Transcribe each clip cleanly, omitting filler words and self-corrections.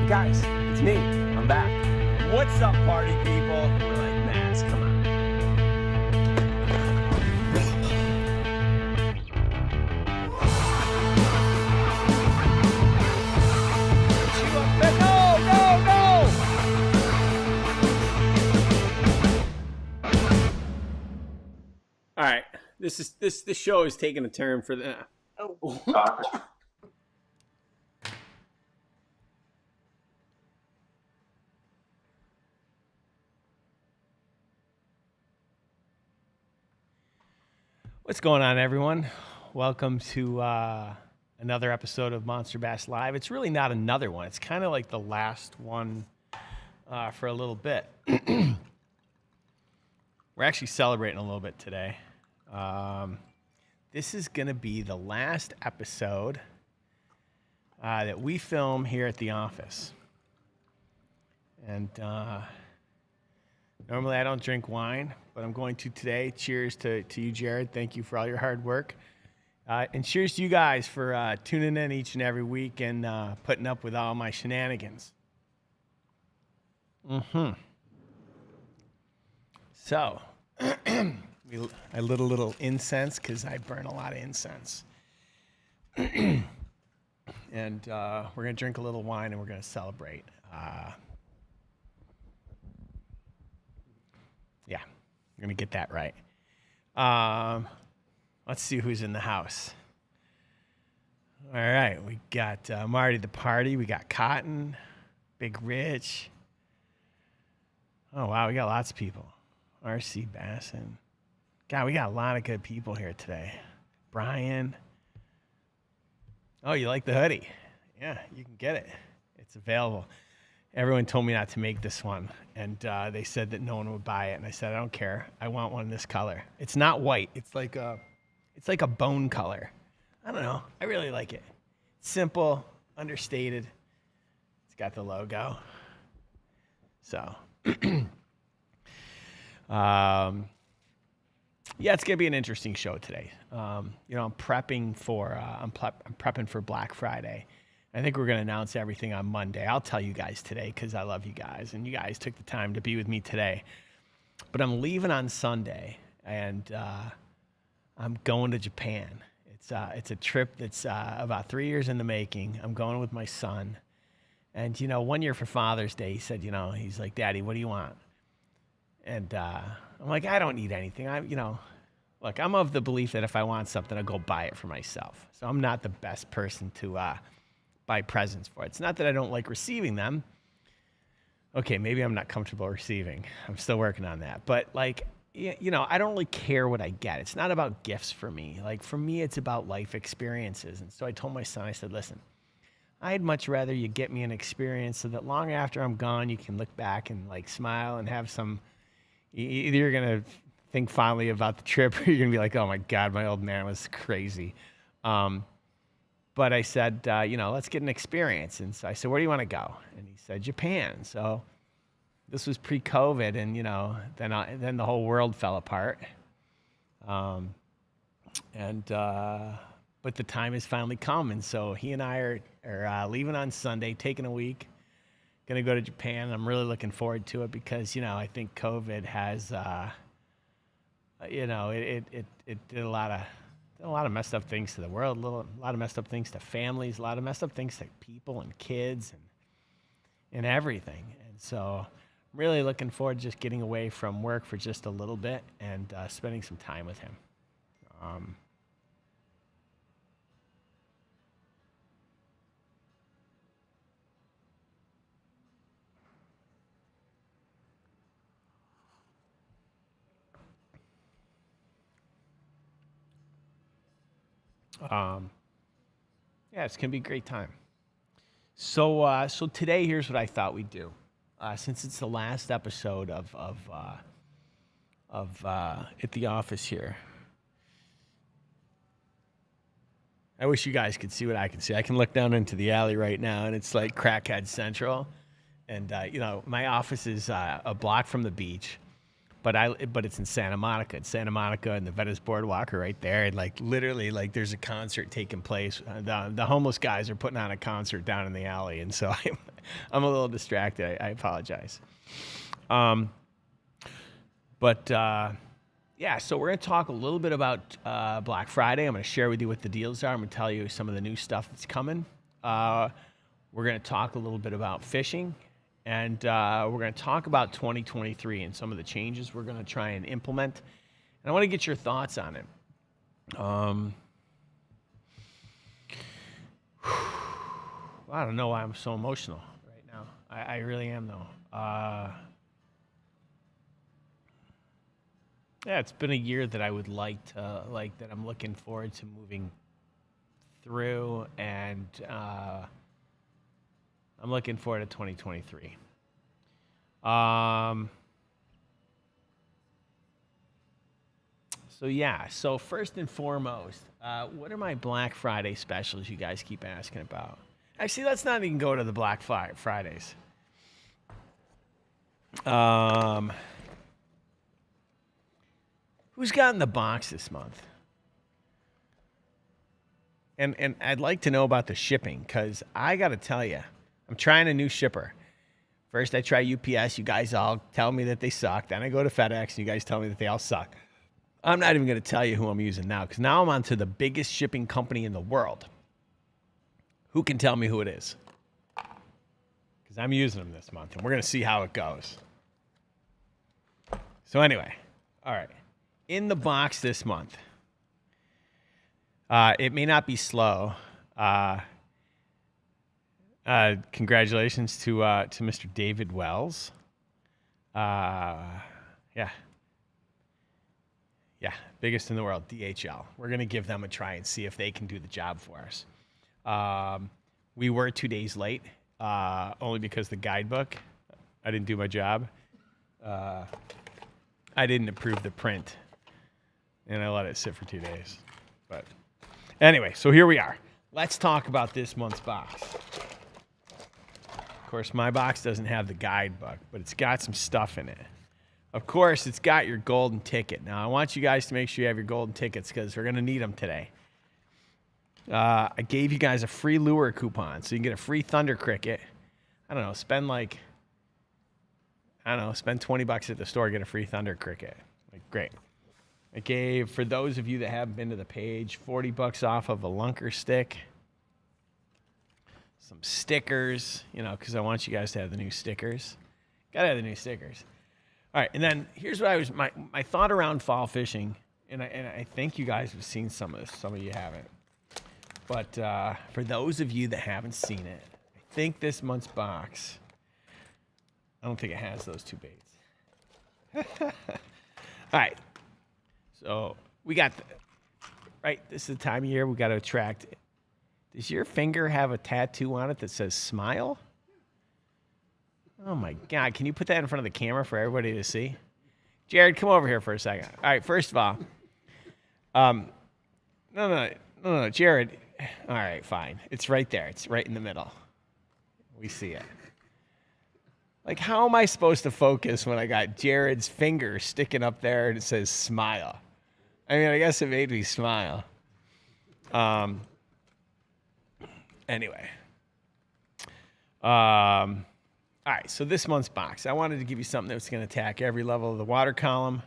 Guys, it's me. I'm back. What's up, party people? We're like, Max, come on. All right, this show is taking a turn for the. Oh. What's going on, everyone? Welcome to another episode of Monster Bass Live. It's really not another one. It's kind of like the last one for a little bit. We're actually celebrating a little bit today. This is going to be the last episode that we film here at the office. And normally I don't drink wine, but I'm going to today. Cheers to you, Jared. Thank you for all your hard work. And cheers to you guys for tuning in each and every week and putting up with all my shenanigans. So, I lit a little incense because I burn a lot of incense. And we're going to drink a little wine and we're going to celebrate. Yeah, I'm going to get that right. Let's see who's in the house. All right, we got Marty the Party. We got Cotton, Big Rich. Oh, wow, we got lots of people. RC Bassin. God, we got a lot of good people here today. Brian. Oh, you like the hoodie? Yeah, you can get it. It's available. Everyone told me not to make this one, and they said that no one would buy it. And I said, I don't care. I want one in this color. It's not white. It's like a bone color. I don't know. I really like it. It's simple, understated. It's got the logo. So, yeah, it's gonna be an interesting show today. I'm prepping for prepping for Black Friday. I think we're gonna announce everything on Monday. I'll tell you guys today because I love you guys, and you guys took the time to be with me today. But I'm leaving on Sunday, and I'm going to Japan. It's a trip that's about 3 years in the making. I'm going with my son, and 1 year for Father's Day, he said, he's like, Daddy, what do you want? And I'm like, I don't need anything. Look, I'm of the belief that if I want something, I'll go buy it for myself. So I'm not the best person to buy presents for. It's not that I don't like receiving them. Okay, maybe I'm not comfortable receiving. I'm still working on that. But I don't really care what I get. It's not about gifts for me. Like, for me, it's about life experiences. And so I told my son, I said, listen, I'd much rather you get me an experience so that long after I'm gone, you can look back and smile and have some. Either you're going to think fondly about the trip or you're going to be like, oh, my God, my old man was crazy. But I said, let's get an experience. And so I said, where do you want to go? And he said, Japan. So this was pre-COVID, and, then the whole world fell apart. But the time has finally come. And so he and I are leaving on Sunday, taking a week. Going to go to Japan. I'm really looking forward to it because, I think COVID has, it did a lot of messed up things to the world, a lot of messed up things to families, a lot of messed up things to people and kids and everything. And so I'm really looking forward to just getting away from work for just a little bit and spending some time with him. Yeah, it's gonna be a great time. So today, here's what I thought we'd do. Since it's the last episode of at the office here, I wish you guys could see what I can see. I can look down into the alley right now, and it's like Crackhead Central. And my office is a block from the beach. but it's in Santa Monica. It's Santa Monica and the Venice Boardwalk are right there. And like literally, like there's a concert taking place. The homeless guys are putting on a concert down in the alley, and so I'm a little distracted. I apologize. Yeah, so we're going to talk a little bit about Black Friday. I'm going to share with you what the deals are. I'm going to tell you some of the new stuff that's coming. We're going to talk a little bit about fishing, and we're going to talk about 2023 and some of the changes we're going to try and implement. And I want to get your thoughts on it. I don't know why I'm so emotional right now. I really am, though. Yeah, it's been a year that I would that I'm looking forward to moving through, and I'm looking forward to 2023. So first and foremost, what are my Black Friday specials you guys keep asking about? Actually, let's not even go to the Black Fridays. Who's gotten the box this month? And I'd like to know about the shipping, because I got to tell you, I'm trying a new shipper. First, I try UPS. You guys all tell me that they suck. Then I go to FedEx, and you guys tell me that they all suck. I'm not even going to tell you who I'm using now, because now I'm on to the biggest shipping company in the world. Who can tell me who it is? Because I'm using them this month, and we're going to see how it goes. So anyway, all right. In the box this month, it may not be slow. Congratulations to Mr. David Wells. Yeah, biggest in the world, DHL. We're going to give them a try and see if they can do the job for us. We were 2 days late, only because the guidebook, I didn't do my job. I didn't approve the print, and I let it sit for 2 days. But anyway, so here we are. Let's talk about this month's box. Of course, my box doesn't have the guidebook, but it's got some stuff in it. Of course, it's got your golden ticket. Now, I want you guys to make sure you have your golden tickets, because we're going to need them today. I gave you guys a free lure coupon, so you can get a free Thunder Cricket. I don't know, spend $20 at the store, get a free Thunder Cricket. Like, great. I gave, for those of you that haven't been to the page, $40 off of a lunker stick. Some stickers, because I want you guys to have the new stickers. Gotta have the new stickers. All right, and then here's what my thought around fall fishing, and I think you guys have seen some of this. Some of you haven't. But for those of you that haven't seen it, I think this month's box, I don't think it has those two baits. All right. So we got, this is the time of year we got to attract. Does your finger have a tattoo on it that says smile? Oh, my God. Can you put that in front of the camera for everybody to see? Jared, come over here for a second. All right, first of all, no, Jared. All right, fine. It's right there. It's right in the middle. We see it. Like, how am I supposed to focus when I got Jared's finger sticking up there and it says smile? I mean, I guess it made me smile. Anyway. All right, so this month's box. I wanted to give you something that's going to attack every level of the water column.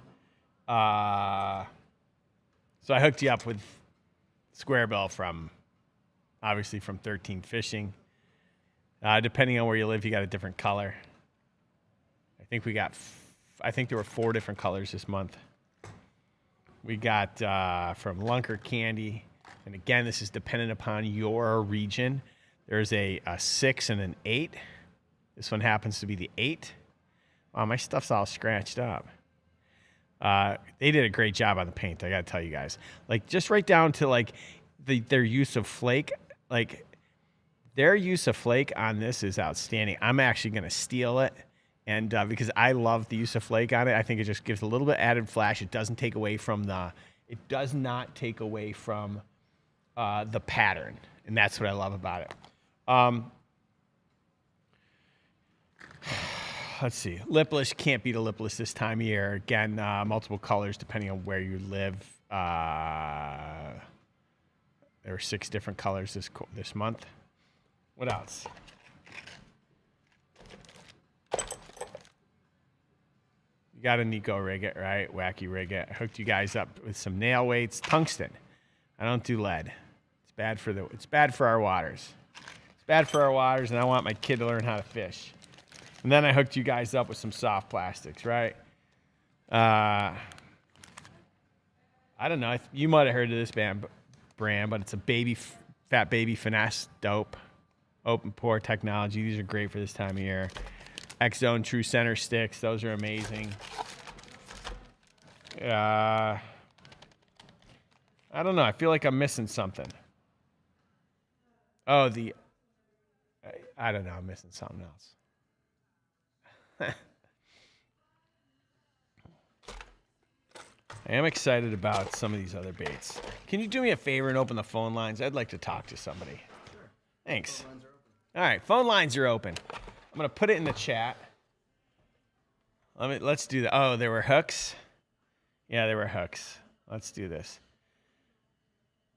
So I hooked you up with Square Bill from 13 Fishing. Depending on where you live, you got a different color. I think there were 4 different colors this month. We got from Lunker Candy, and again, this is dependent upon your region. There's a 6 and an 8. This one happens to be the 8. Oh, my stuff's all scratched up. They did a great job on the paint, I got to tell you guys. Like, just right down to, their use of flake. Like, their use of flake on this is outstanding. I'm actually going to steal it. And because I love the use of flake on it, I think it just gives a little bit added flash. It doesn't take away from the pattern. And that's what I love about it. let's see. Lipless, can't beat a lipless this time of year. Again, multiple colors depending on where you live. There were 6 different colors this month. What else? You got a Nico rig it, right? Wacky rig it. I hooked you guys up with some nail weights. Tungsten. I don't do lead. It's bad for our waters. It's bad for our waters, and I want my kid to learn how to fish. And then I hooked you guys up with some soft plastics, right? I don't know. You might have heard of this brand, but it's a fat baby finesse dope. Open pore technology. These are great for this time of year. X-Zone True Center sticks. Those are amazing. I don't know. I feel like I'm missing something. Oh, I don't know. I'm missing something else. I am excited about some of these other baits. Can you do me a favor and open the phone lines? I'd like to talk to somebody. Sure. Thanks. All right, phone lines are open. I'm going to put it in the chat. Let's do that. Oh, there were hooks? Yeah, there were hooks. Let's do this.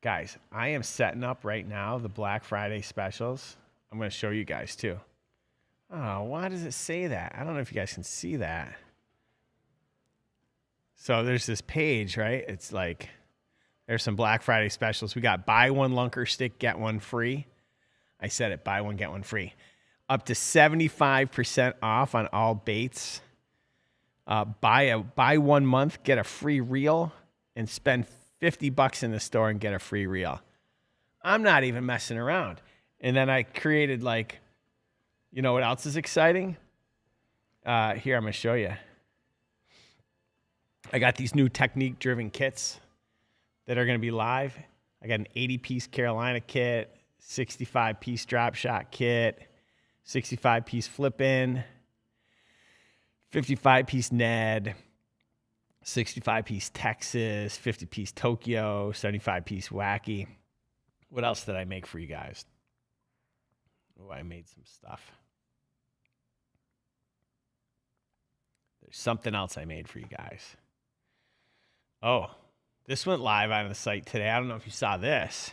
Guys, I am setting up right now the Black Friday specials. I'm going to show you guys too. Oh, why does it say that? I don't know if you guys can see that. So there's this page, right? It's like, there's some Black Friday specials. We got buy one lunker stick, get one free. I said it, buy one, get one free. Up to 75% off on all baits. Buy 1 month, get a free reel, and spend $50 in the store and get a free reel. I'm not even messing around. And then I created you know what else is exciting? Here, I'm going to show you. I got these new technique-driven kits that are going to be live. I got an 80-piece Carolina kit, 65-piece drop shot kit, 65-piece flip-in, 55-piece Ned, 65-piece Texas, 50-piece Tokyo, 75-piece Wacky. What else did I make for you guys? Oh, I made some stuff. There's something else I made for you guys. Oh, this went live on the site today. I don't know if you saw this.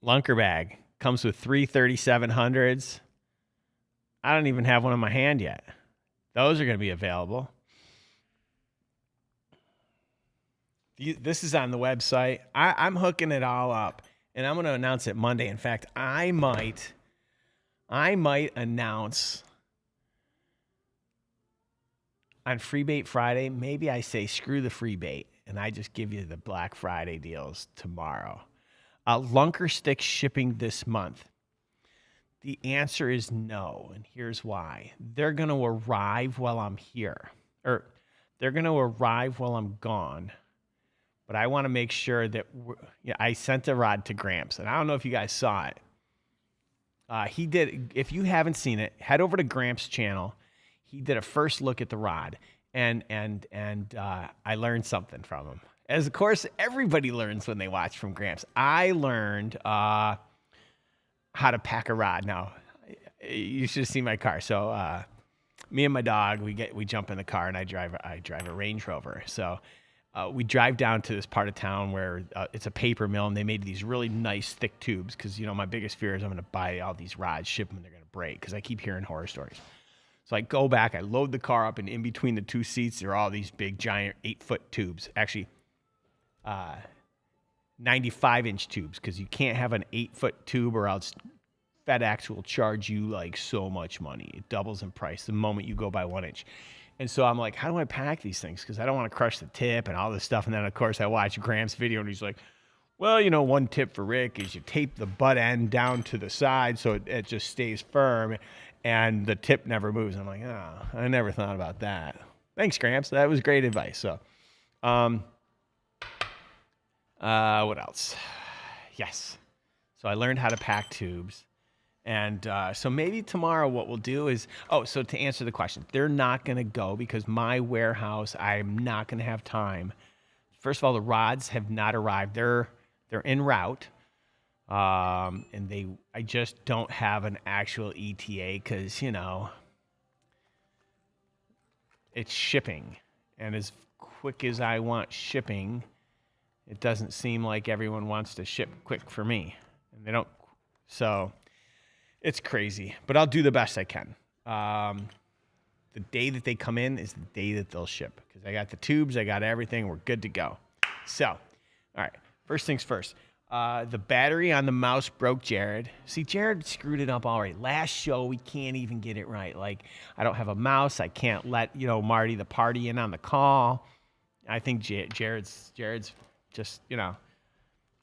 Lunker bag. Comes with 3 3700s. I don't even have one in my hand yet. Those are going to be available. This is on the website. I'm hooking it all up, and I'm going to announce it Monday. In fact, I might announce on Free Bait Friday, maybe I say screw the free bait, and I just give you the Black Friday deals tomorrow. Lunker sticks shipping this month. The answer is no, and here's why. They're going to arrive while I'm here, or they're going to arrive while I'm gone. But I want to make sure that I sent a rod to Gramps, and I don't know if you guys saw it. He did. If you haven't seen it, head over to Gramps' channel. He did a first look at the rod, and I learned something from him. As of course everybody learns when they watch from Gramps. I learned how to pack a rod. Now, you should see my car. So me and my dog, we jump in the car, and I drive a Range Rover. So we drive down to this part of town where it's a paper mill, and they made these really nice thick tubes. Because my biggest fear is I'm going to buy all these rods, ship them, and they're going to break. Because I keep hearing horror stories. So I go back, I load the car up, and in between the 2 seats, there are all these big, giant 8-foot tubes. Actually, 95-inch tubes, because you can't have an 8-foot tube, or else FedEx will charge you so much money. It doubles in price the moment you go by 1 inch. And so I'm like, how do I pack these things? Because I don't want to crush the tip and all this stuff. And then, of course, I watch Graham's video, and he's like, well, one tip for Rick is you tape the butt end down to the side so it just stays firm, and the tip never moves. I'm like, oh, I never thought about that. Thanks, Gramps. That was great advice. So, what else? Yes. So I learned how to pack tubes. And so maybe tomorrow what we'll do is, so to answer the question, they're not going to go because my warehouse, I'm not going to have time. First of all, the rods have not arrived. They're en route. And I just don't have an actual ETA because, you know, it's shipping. And as quick as I want shipping, it doesn't seem like everyone wants to ship quick for me. And they don't. So it's crazy. But I'll do the best I can. The day that they come in is the day that they'll ship. Because I got the tubes. I got everything. We're good to go. So, all right. First things first. The battery on the mouse broke Jared. See, Jared screwed it up all right. Last show, we can't even get it right. Like, I don't have a mouse. I can't let, you know, Marty the party in on the call. I think Jared's just, you know,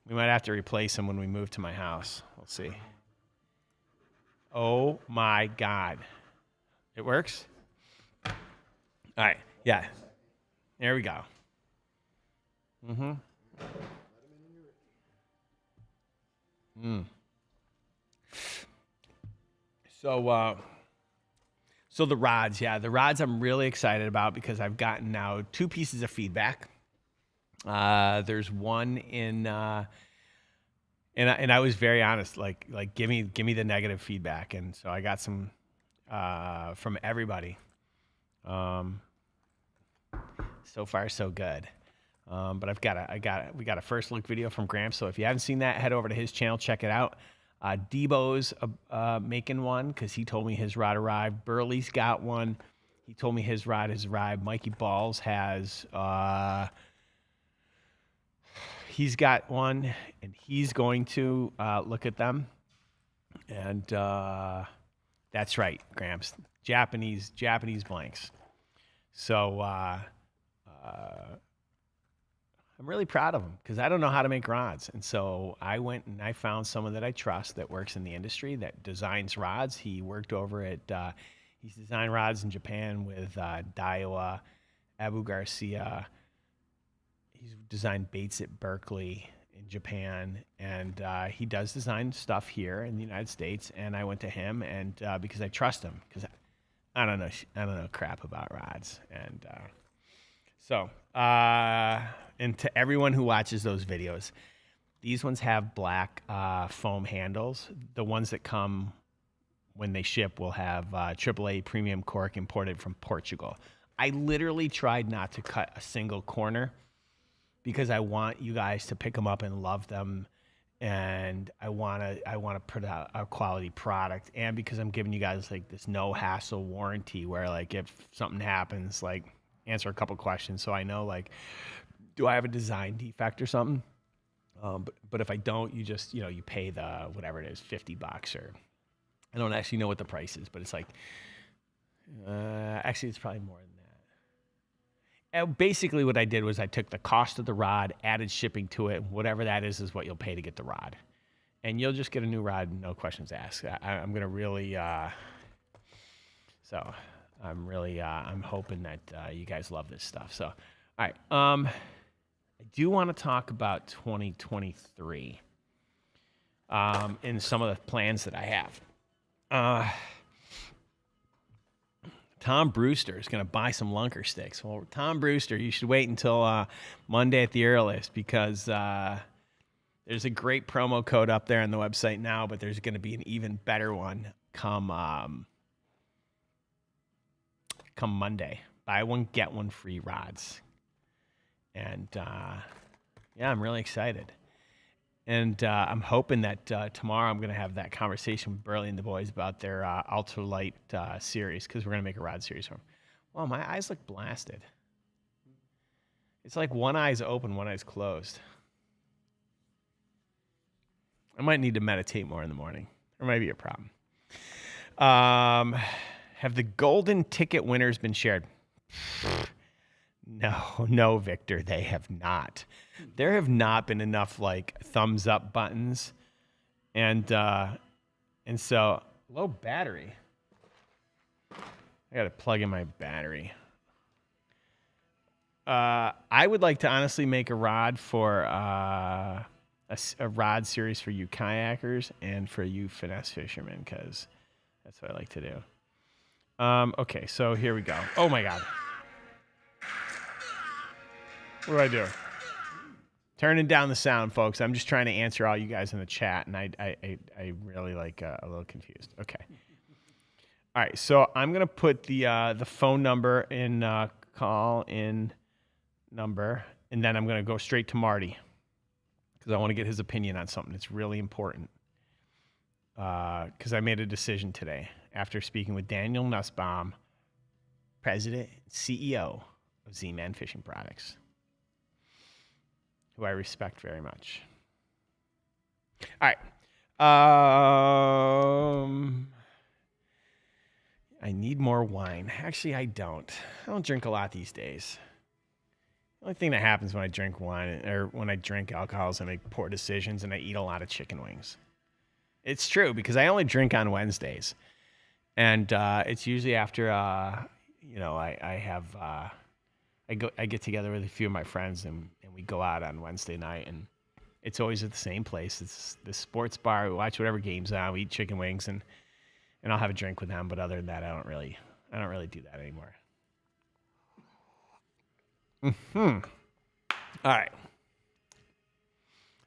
we might have to replace him when we move to my house. We'll see. Oh, my God. It works? All right. Yeah. There we go. Mm-hmm. So the rods, the rods I'm really excited about because I've gotten now 2 pieces of feedback. There's one in, and I was very honest, like give me the negative feedback, and so I got some from everybody. So far so good. But we got a first look video from Gramps. So if you haven't seen that, head over to his channel, check it out. Debo's making one because he told me his rod arrived. Burley's got one. He told me his rod has arrived. Mikey Balls has, he's got one, and he's going to look at them. And that's right, Gramps. Japanese blanks. So I'm really proud of him because I don't know how to make rods. And so I went and I found someone that I trust that works in the industry that designs rods. He worked over at, he's designed rods in Japan with Daiwa, Abu Garcia. He's designed baits at Berkeley in Japan. And he does design stuff here in the United States. And I went to him and because I trust him because I don't know crap about rods. And and to everyone who watches those videos, these ones have black foam handles. The ones that come when they ship will have AAA premium cork imported from Portugal. I literally tried not to cut a single corner because I want you guys to pick them up and love them, and I want to put out a quality product, and because I'm giving you guys like this no hassle warranty where like if something happens, like answer a couple questions so I know like, do I have a design defect or something? But if I don't, you just, you know, you pay the, whatever it is, $50 or I don't actually know what the price is, but it's like, actually it's probably more than that. And basically what I did was I took the cost of the rod, added shipping to it. Whatever that is what you'll pay to get the rod. And you'll just get a new rod, no questions asked. I'm going to really, so I'm really, I'm hoping that you guys love this stuff. So, all right. I do want to talk about 2023 and some of the plans that I have. Tom Brewster is going to buy some lunker sticks. Well, Tom Brewster, you should wait until Monday at the earliest because there's a great promo code up there on the website now, but there's going to be an even better one come Monday. Buy one, get one free rods. And, I'm really excited. And I'm hoping that tomorrow I'm going to have that conversation with Burley and the boys about their ultralight series because we're going to make a rod series for them. Wow, my eyes look blasted. It's like one eye's open, one eye's closed. I might need to meditate more in the morning. There might be a problem. Have the golden ticket winners been shared? No, Victor, they have not. There have not been enough like thumbs up buttons, and so low battery. I got to plug in my battery. I would like to honestly make a rod for a rod series for you kayakers and for you finesse fishermen because that's what I like to do. Okay, so here we go. Oh my God. What do I do? Turning down the sound, folks. I'm just trying to answer all you guys in the chat, and I really like a little confused. Okay. All right, so I'm gonna put the phone number in call in number, and then I'm gonna go straight to Marty because I want to get his opinion on something. It's really important because I made a decision today after speaking with Daniel Nussbaum, President and CEO of Z-Man Fishing Products, who I respect very much. All right. I need more wine. Actually, I don't. I don't drink a lot these days. The only thing that happens when I drink wine or when I drink alcohol is I make poor decisions and I eat a lot of chicken wings. It's true because I only drink on Wednesdays. And it's usually after, I get together with a few of my friends and we go out on Wednesday night, and it's always at the same place. It's the sports bar. We watch whatever games on. We eat chicken wings and I'll have a drink with them. But other than that, I don't really do that anymore. All right.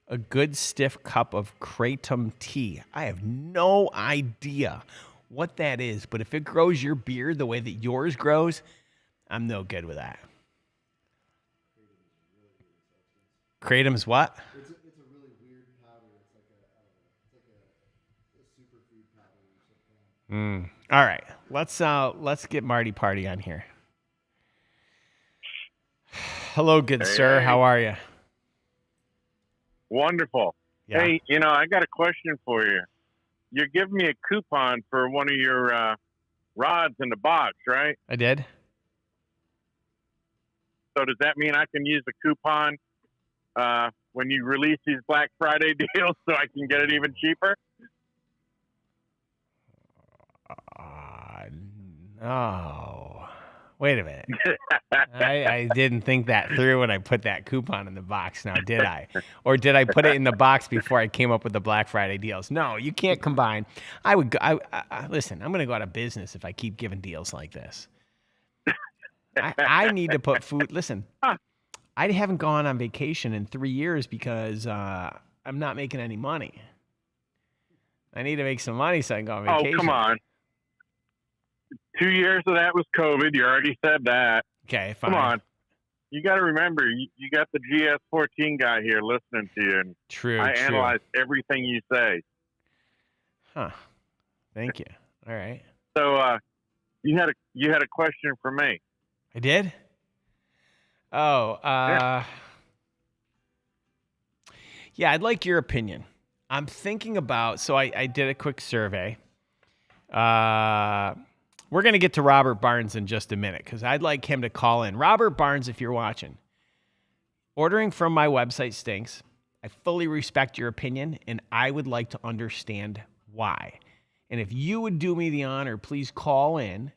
A good stiff cup of kratom tea. I have no idea what that is, but if it grows your beard the way that yours grows, I'm no good with that. Kratom's what? It's a really weird powder. It's like a superfood powder or something. All right, let's get Marty Party on here. Hello, good sir. Hey. How are you? Wonderful. Yeah. Hey, I got a question for you. You're giving me a coupon for one of your rods in the box, right? I did. So does that mean I can use the coupon when you release these Black Friday deals so I can get it even cheaper? No. Wait a minute. I didn't think that through when I put that coupon in the box. Now, did I? Or did I put it in the box before I came up with the Black Friday deals? No, you can't combine. Listen, I'm going to go out of business if I keep giving deals like this. I need to put food. Listen, I haven't gone on vacation in 3 years because I'm not making any money. I need to make some money so I can go on vacation. Oh, come on. 2 years of that was COVID. You already said that. Okay, fine. Come on. You got to remember, you got the GS14 guy here listening to you. And True. I analyze everything you say. Huh. Thank you. All right. So you had a question for me. I did? Oh, yeah, I'd like your opinion. I'm thinking about, so I did a quick survey. We're going to get to Robert Barnes in just a minute because I'd like him to call in. Robert Barnes, if you're watching, ordering from my website stinks. I fully respect your opinion, and I would like to understand why. And if you would do me the honor, please call in.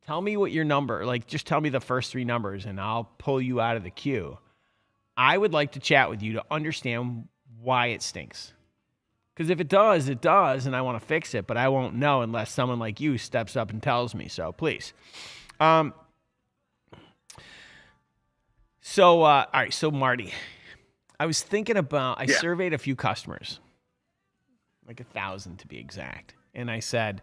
Tell me what your number, just tell me the first three numbers, and I'll pull you out of the queue. I would like to chat with you to understand why it stinks. Because if it does, it does, and I want to fix it, but I won't know unless someone like you steps up and tells me. So please. All right, so Marty, I was thinking about, I surveyed a few customers, like 1,000 to be exact, and I said,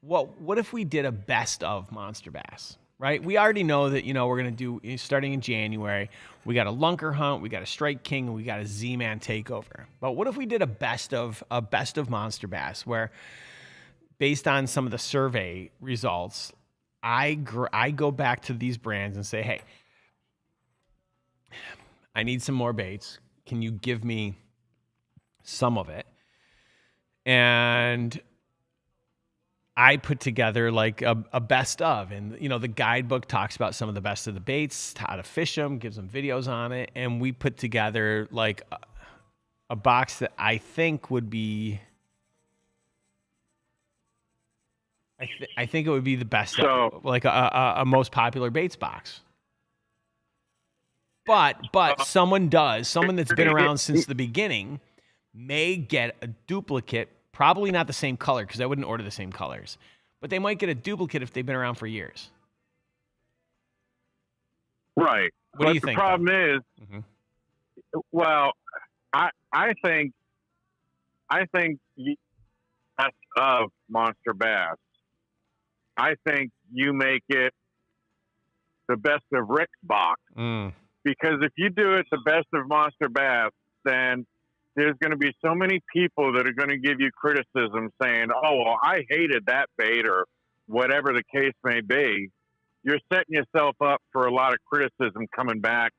what if we did a best of Monster Bass? Right? We already know that, we're going to do, starting in January, we got a Lunker Hunt, we got a Strike King, and we got a Z-Man Takeover. But what if we did a best of Monster Bass, where based on some of the survey results, I go back to these brands and say, hey, I need some more baits. Can you give me some of it? And I put together like a best of, and the guidebook talks about some of the best of the baits, how to fish them, gives them videos on it, and we put together like a box that I think would be, I think it would be the best, like a most popular baits box. But someone that's been around since the beginning may get a duplicate. Probably not the same color because I wouldn't order the same colors. But they might get a duplicate if they've been around for years. Right. What do you think? The problem is, Well, I think best of Monster Bass. I think you make it the best of Rick's box. Because if you do it the best of Monster Bass, then there's going to be so many people that are going to give you criticism saying, oh, well, I hated that bait or whatever the case may be. You're setting yourself up for a lot of criticism coming back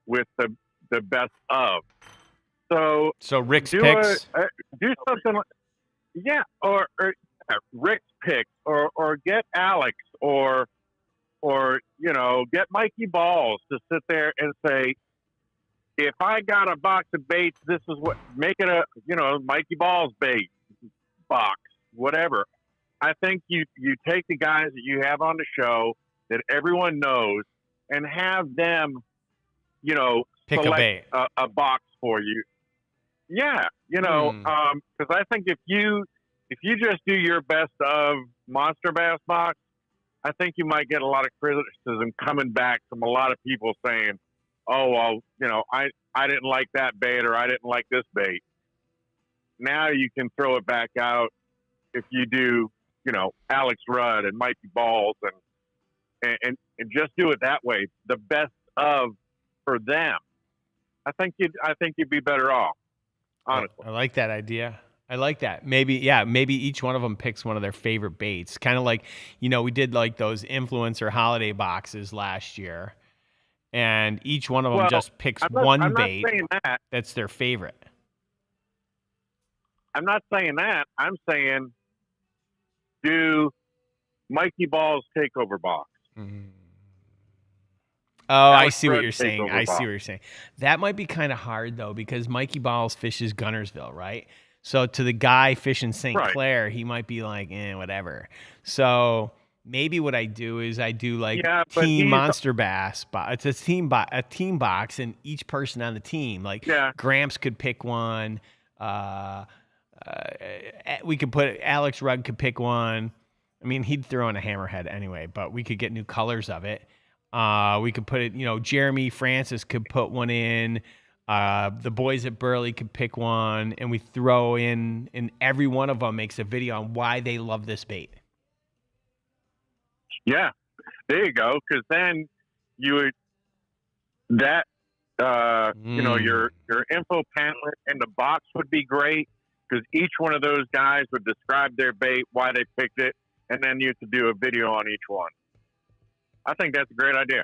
with the best of. So Rick's picks? Do something like, yeah, or Rick's picks, or get Alex, or get Mikey Balls to sit there and say, if I got a box of baits, this is what, make it a, Mikey Balls bait box, whatever. I think you take the guys that you have on the show that everyone knows and have them, Pick select a bait. A box for you. Yeah. Because I think if you just do your best of Monster Bass box, I think you might get a lot of criticism coming back from a lot of people saying, oh, well, I didn't like that bait, or I didn't like this bait. Now you can throw it back out if you do, Alex Rudd and Mikey Balls and just do it that way. The best of for them. I think you'd be better off, honestly. I like that idea. I like that. Maybe each one of them picks one of their favorite baits. Kind of like, we did like those influencer holiday boxes last year. And each one of them just picks one bait that's their favorite. I'm not saying that. I'm saying do Mikey Ball's takeover box. Mm-hmm. Oh, I see what you're saying. That might be kind of hard, though, because Mikey Balls fishes Gunnersville, right? So to the guy fishing St. Clair, he might be like, whatever. So maybe what I do is I do like team Monster Bass. It's a team box, and each person on the team, like Gramps could pick one. We could put Alex Rudd could pick one. I mean, he'd throw in a hammerhead anyway, but we could get new colors of it. We could put it, Jeremy Francis could put one in. The boys at Burley could pick one, and we throw in, and every one of them makes a video on why they love this bait. Yeah, there you go. Because then your info pamphlet and the box would be great, because each one of those guys would describe their bait, why they picked it, and then you could do a video on each one. I think that's a great idea.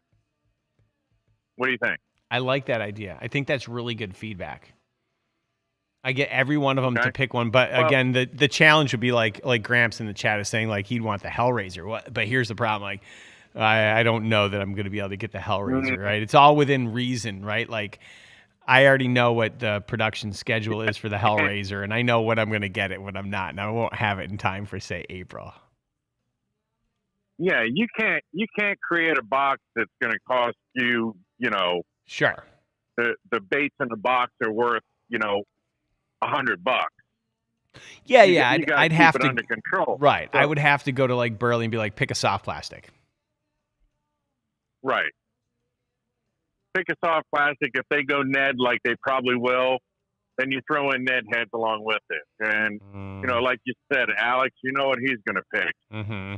What do you think? I like that idea. I think that's really good feedback. I get every one of them to pick one, but again, the challenge would be like Gramps in the chat is saying, like, he'd want the Hellraiser. But here's the problem: like, I don't know that I'm going to be able to get the Hellraiser. Right? It's all within reason, right? Like, I already know what the production schedule is for the Hellraiser, and I know what I'm going to get it when I'm not, and I won't have it in time for, say, April. Yeah, you can't create a box that's going to cost you, Sure. The baits in the box are worth, $100. Yeah, I'd have to under control. Right. So, I would have to go to like Burley and be like, pick a soft plastic. Right. Pick a soft plastic. If they go Ned like they probably will, then you throw in Ned heads along with it. And, like you said, Alex, you know what he's going to pick. Mm-hmm.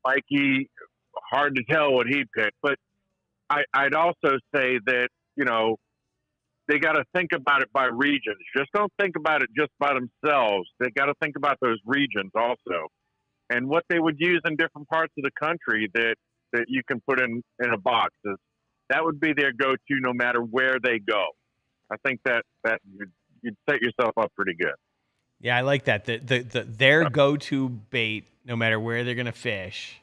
Mikey, hard to tell what he picked. But I'd also say that, they got to think about it by regions. Just don't think about it just by themselves. They got to think about those regions also, and what they would use in different parts of the country that you can put in a box. That would be their go-to no matter where they go. I think that you'd set yourself up pretty good. Yeah, I like that. Their go-to bait, no matter where they're gonna fish.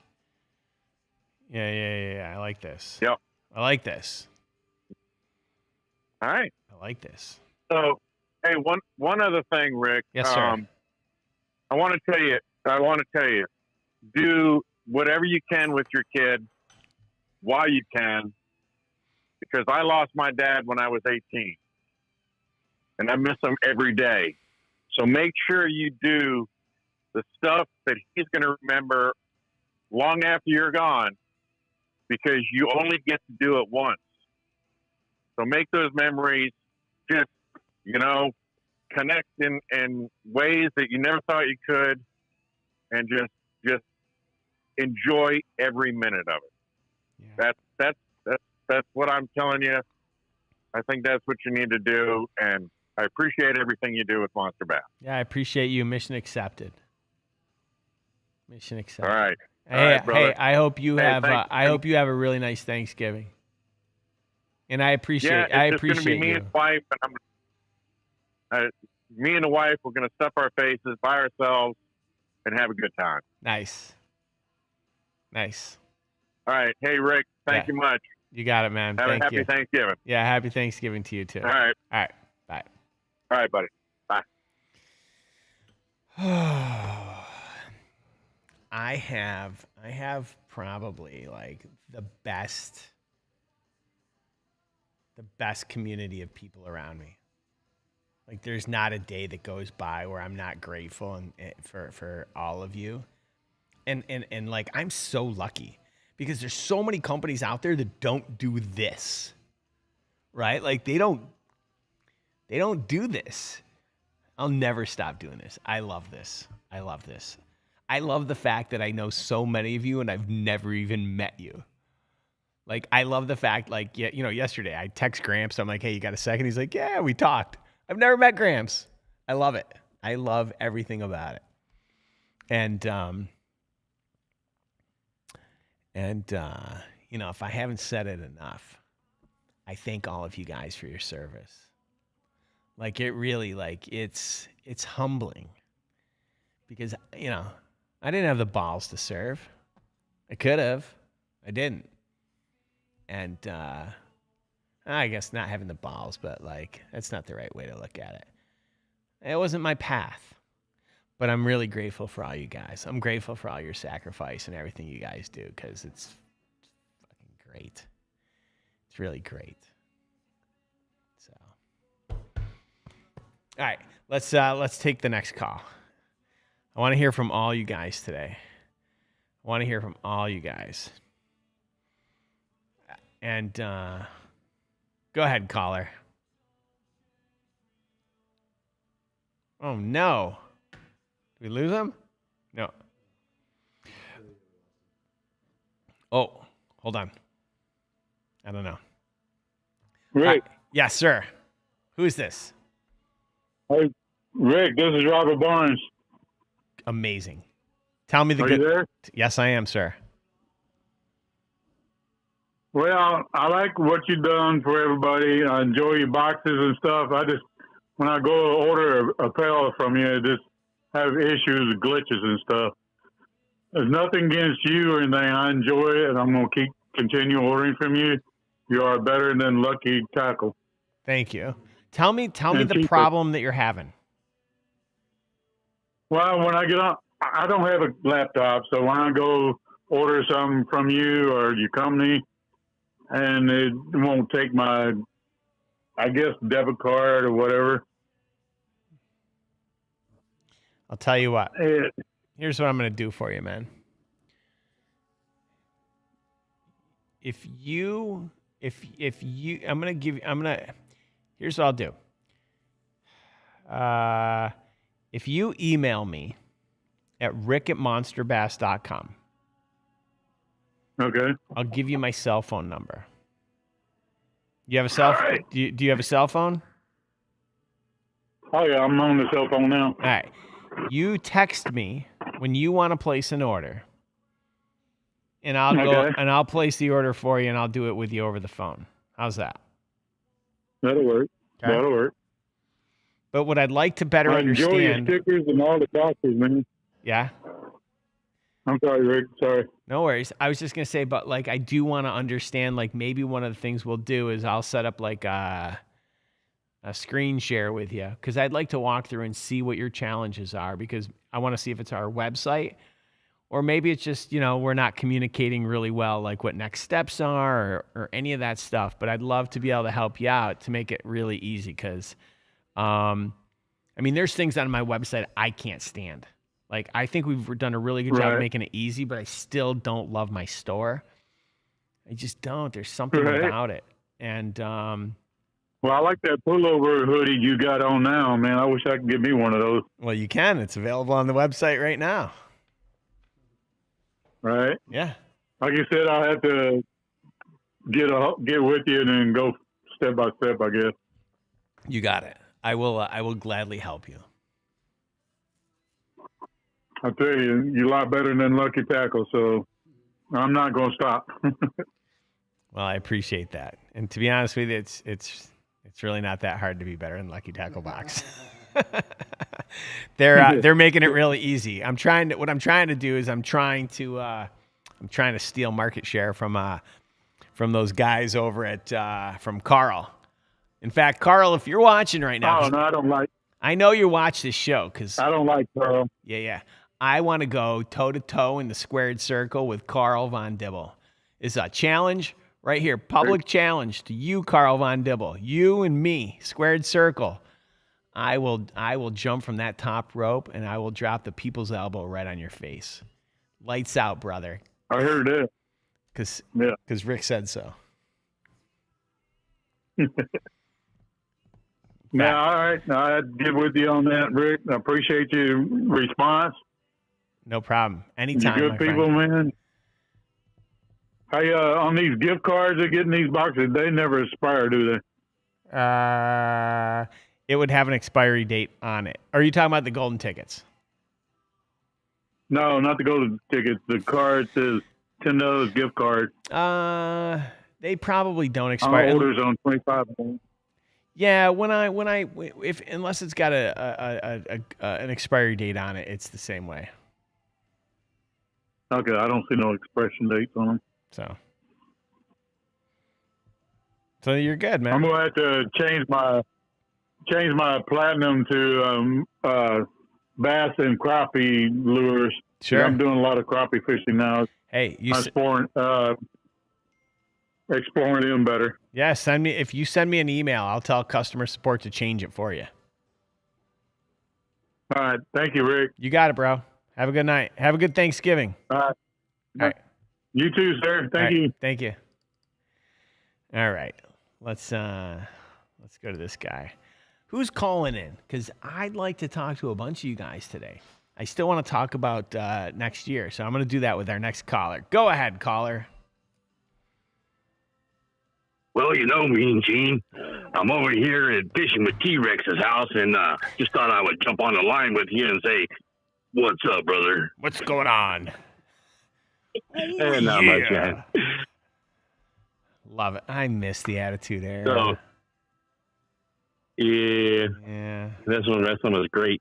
Yeah. I like this. Yep. I like this. All right. I like this. So, hey, one other thing, Rick. Yes, sir. I want to tell you, do whatever you can with your kid while you can, because I lost my dad when I was 18, and I miss him every day. So make sure you do the stuff that he's going to remember long after you're gone, because you only get to do it once. So make those memories. Just, connect in ways that you never thought you could, and just enjoy every minute of it. Yeah. That's what I'm telling you. I think that's what you need to do, and I appreciate everything you do with Monster Bass. Yeah, I appreciate you. Mission accepted. Mission accepted. All right. Hey, I hope you have. I hope you have a really nice Thanksgiving. And I appreciate. Yeah, it's I just going to be me you. and wife, and me and the wife. We're going to stuff our faces by ourselves and have a good time. Nice. All right. Hey, Rick. Thank you much. You got it, man. Have a happy Thanksgiving. Yeah, happy Thanksgiving to you too. All right. Bye. All right, buddy. Bye. I have probably like the best community of people around me. Like there's not a day that goes by where I'm not grateful and for all of you. And like I'm so lucky because there's so many companies out there that don't do this. Right? Like they don't do this. I'll never stop doing this. I love this. I love the fact that I know so many of you and I've never even met you. Like, I love the fact, like, yesterday I text Gramps. I'm like, hey, you got a second? He's like, yeah, we talked. I've never met Gramps. I love it. I love everything about it. And if I haven't said it enough, I thank all of you guys for your service. Like, it really, like, it's humbling because, I didn't have the balls to serve. I could have. I didn't. And I guess not having the balls, but like that's not the right way to look at it. It wasn't my path. But I'm really grateful for all you guys. I'm grateful for all your sacrifice and everything you guys do because it's fucking great. It's really great. So, all right, let's take the next call. I want to hear from all you guys today. I want to hear from all you guys. And go ahead, caller. Oh, no. Did we lose him? No. Oh, hold on. I don't know. Rick. Yes, sir. Who is this? Hey, Rick, this is Robert Barnes. Amazing. Tell me the Are good. You there? Yes, I am, sir. Well, I like what you've done for everybody. I enjoy your boxes and stuff. When I go order a pail from you, I just have issues, glitches and stuff. There's nothing against you or anything. I enjoy it, and I'm going to continue ordering from you. You are better than Lucky Tackle. Thank you. Tell me the problem that you're having. Well, when I get on, I don't have a laptop, so when I go order something from you or your company, and it won't take my, I guess, debit card or whatever. I'll tell you what. Here's what I'm going to do for you, man. Here's what I'll do. If you email me at rick@monsterbass.com. Okay. I'll give you my cell phone number. You have a cell phone? Right. Do you have a cell phone? Oh yeah, I'm on the cell phone now. All right. You text me when you want to place an order. And I'll go and I'll place the order for you and I'll do it with you over the phone. How's that? That'll work. Okay. That'll work. But what I'd like to better understand. Enjoy your stickers and all the boxes, man. Yeah. I'm sorry, Rick. Sorry. No worries. I was just going to say, but like, I do want to understand, like maybe one of the things we'll do is I'll set up like a screen share with you because I'd like to walk through and see what your challenges are because I want to see if it's our website or maybe it's just, we're not communicating really well, like what next steps are or any of that stuff. But I'd love to be able to help you out to make it really easy because, there's things on my website I can't stand. Like, I think we've done a really good job of making it easy, but I still don't love my store. I just don't. There's something about it. And Well, I like that pullover hoodie you got on now, man. I wish I could get me one of those. Well, you can. It's available on the website right now. Right? Yeah. Like you said, I'll have to get with you and then go step by step, I guess. You got it. I will gladly help you. I tell you, you're a lot better than Lucky Tackle, so I'm not going to stop. Well, I appreciate that. And to be honest with you, it's really not that hard to be better than Lucky Tackle Box. They're making it really easy. What I'm trying to do is I'm trying to steal market share from those guys over at from Carl. In fact, Carl, if you're watching right now, Oh, no, I don't like. I know you watch this show because I don't like Carl. Yeah. I want to go toe to toe in the squared circle with Carl Von Dibble. It's a challenge right here, public challenge to you, Carl Von Dibble. You and me, squared circle. I will jump from that top rope and I will drop the people's elbow right on your face. Lights out, brother. I heard that. Because Rick said so. Now, all right. I'd get with you on that, Rick. I appreciate your response. No problem. Anytime. You're good people, man. Hey, on these gift cards they're getting these boxes, they never expire, do they? It would have an expiry date on it. Are you talking about the golden tickets? No, not the golden tickets. The card says $10 gift card. They probably don't expire. Orders on 25. Yeah, unless it's got an expiry date on it, it's the same way. Okay, I don't see no expiration dates on them. So you're good, man. I'm gonna have to change my platinum to bass and crappie lures. Sure. I'm doing a lot of crappie fishing now. Hey, exploring them better. Yeah, if you send me an email, I'll tell customer support to change it for you. All right. Thank you, Rick. You got it, bro. Have a good night. Have a good Thanksgiving. All right. You too, sir. Thank you. Thank you. All right. Let's go to this guy. Who's calling in? Because I'd like to talk to a bunch of you guys today. I still want to talk about next year, so I'm going to do that with our next caller. Go ahead, caller. Well, you know me and Gene. I'm over here at fishing with T-Rex's house, and just thought I would jump on the line with you and say, "What's up, brother? What's going on?" Not much, man. Love it. I miss the Attitude Era. So, yeah. This one was great.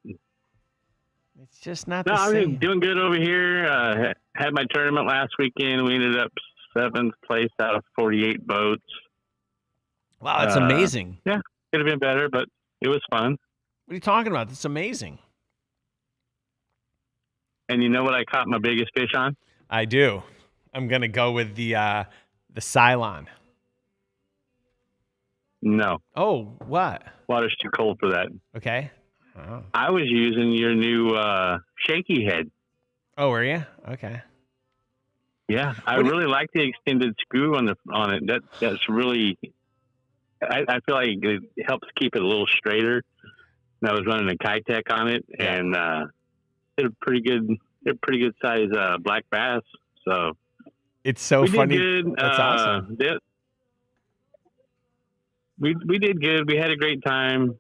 It's just not the same. I'm doing good over here. Had my tournament last weekend. We ended up 7th place out of 48 boats. Wow, that's amazing. Yeah, could have been better, but it was fun. What are you talking about? That's amazing. And you know what I caught my biggest fish on? I do. I'm going to go with the Cylon. No. Oh, what? Water's too cold for that. Okay. Oh. I was using your new shaky head. Oh, were you? Okay. Yeah, I really like the extended screw on it. That's really. I feel like it helps keep it a little straighter. And I was running a Kitech on it, and did a pretty good size black bass. So it's so we funny. Did good. That's awesome. We did good. We had a great time.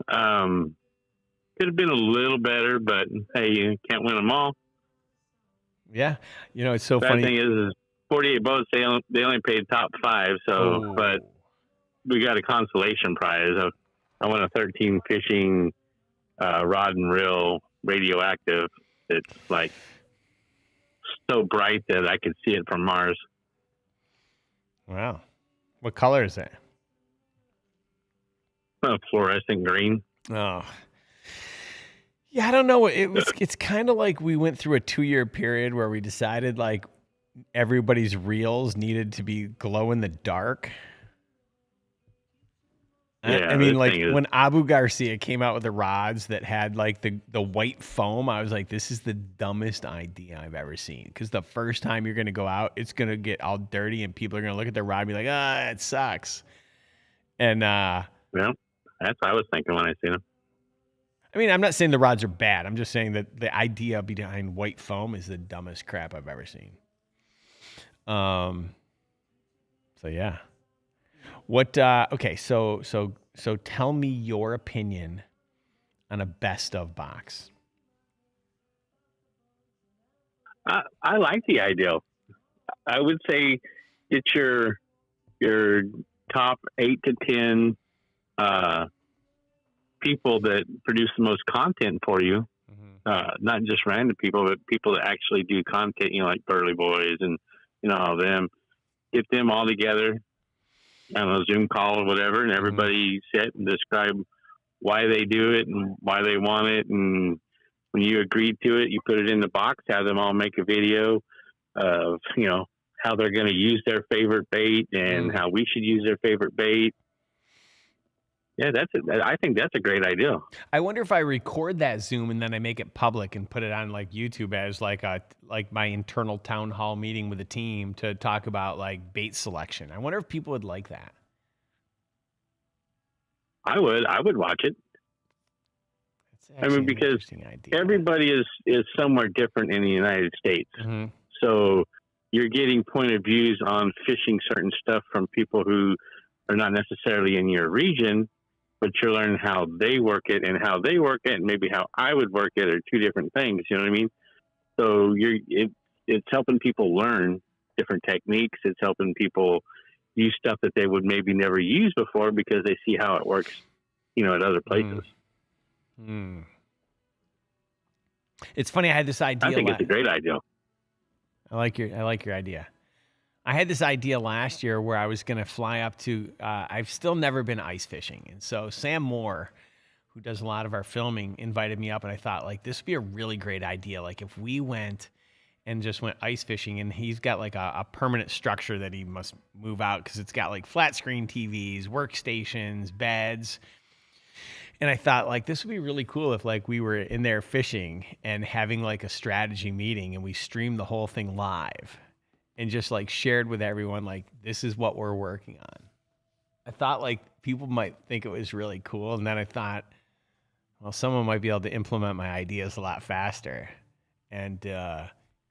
Could have been a little better, but hey, you can't win them all. Yeah, it's so Bad funny. Thing is 48 boats. They only paid top 5. So, but we got a consolation prize. I won a 13 fishing rod and reel radioactive. It's like so bright that I could see it from Mars. Wow, what color is it? Fluorescent green. Oh. Yeah, I don't know. It's kind of like we went through a 2-year period where we decided like everybody's reels needed to be glow in the dark. Yeah, I mean, like when Abu Garcia came out with the rods that had like the white foam, I was like, this is the dumbest idea I've ever seen. Because the first time you're going to go out, it's going to get all dirty and people are going to look at their rod and be like, it sucks. And That's what I was thinking when I seen them. I mean, I'm not saying the rods are bad. I'm just saying that the idea behind white foam is the dumbest crap I've ever seen. So yeah. What? Okay. So tell me your opinion on a best of box. I like the idea. I would say it's your top 8 to 10 people that produce the most content for you. Not just random people, but people that actually do content. Like Burley Boys and all them. Get them all together on a Zoom call or whatever, and everybody sit and describe why they do it and why they want it, and when you agree to it, you put it in the box. Have them all make a video of how they're going to use their favorite bait and how we should use their favorite bait. Yeah, I think that's a great idea. I wonder if I record that Zoom and then I make it public and put it on like YouTube as like my internal town hall meeting with the team to talk about like bait selection. I wonder if people would like that. I would watch it. I mean, because everybody is somewhere different in the United States. So you're getting point of views on fishing certain stuff from people who are not necessarily in your region, but you're learning how they work it, and how they work it and maybe how I would work it are two different things. You know what I mean? So it's helping people learn different techniques. It's helping people use stuff that they would maybe never use before because they see how it works, at other places. It's funny. I had this idea. I think it's a great idea. I like your idea. I had this idea last year where I was going to fly up to, I've still never been ice fishing. And so Sam Moore, who does a lot of our filming, invited me up, and I thought like, this would be a really great idea. Like if we went and just went ice fishing, and he's got like a permanent structure that he must move out because it's got like flat screen TVs, workstations, beds. And I thought like, this would be really cool if like we were in there fishing and having like a strategy meeting and we streamed the whole thing live. And just like shared with everyone, like, this is what we're working on. I thought like people might think it was really cool. And then I thought, well, someone might be able to implement my ideas a lot faster. And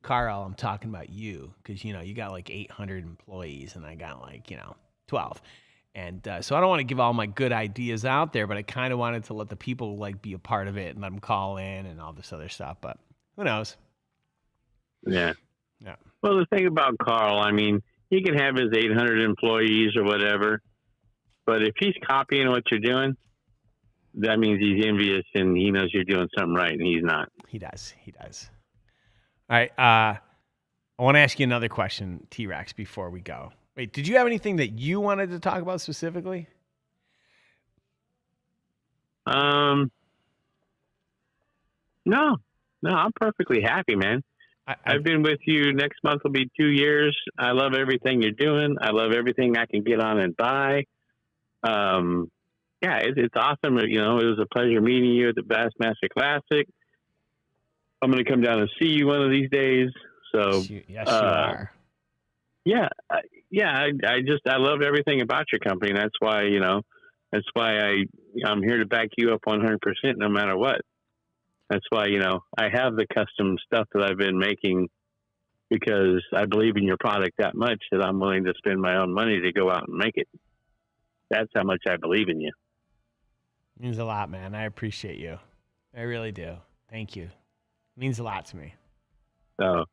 Carl, I'm talking about you because, you got like 800 employees and I got like, 12. And so I don't want to give all my good ideas out there, but I kind of wanted to let the people like be a part of it and let them call in and all this other stuff. But who knows? Yeah. Yeah. Well, the thing about Carl, I mean, he can have his 800 employees or whatever, but if he's copying what you're doing, that means he's envious and he knows you're doing something right and he's not. He does. All right. I want to ask you another question, T-Rex, before we go. Wait, did you have anything that you wanted to talk about specifically? No, I'm perfectly happy, man. I've been with you. Next month will be 2 years. I love everything you're doing. I love everything I can get on and buy. It's awesome. It was a pleasure meeting you at the Bassmaster Classic. I'm going to come down and see you one of these days. So yes, you are. Yeah. I love everything about your company. And that's why, I'm here to back you up 100% no matter what. That's why, I have the custom stuff that I've been making because I believe in your product that much that I'm willing to spend my own money to go out and make it. That's how much I believe in you. Means a lot, man. I appreciate you. I really do. Thank you. Means a lot to me. So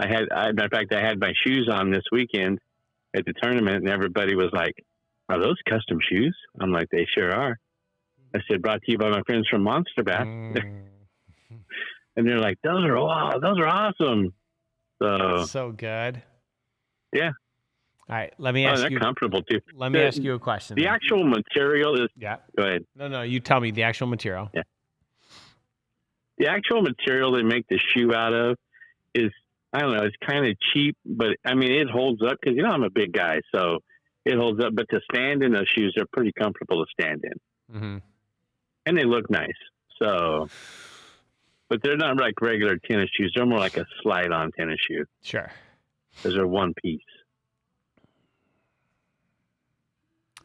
in fact, I had my shoes on this weekend at the tournament and everybody was like, "Are those custom shoes?" I'm like, "They sure are." I said, "Brought to you by my friends from Monster Bass." And they're like, those are awesome. So good. Yeah. All right. Let me ask you. They're comfortable too. Let me ask you a question. The actual material is. Yeah. Go ahead. No, you tell me the actual material. Yeah. The actual material they make the shoe out of is, I don't know, it's kind of cheap, but I mean, it holds up because, I'm a big guy, so it holds up. But to stand in those shoes, they're pretty comfortable to stand in. Mm-hmm. And they look nice. So, but they're not like regular tennis shoes. They're more like a slide-on tennis shoe. Sure. Because they're one piece.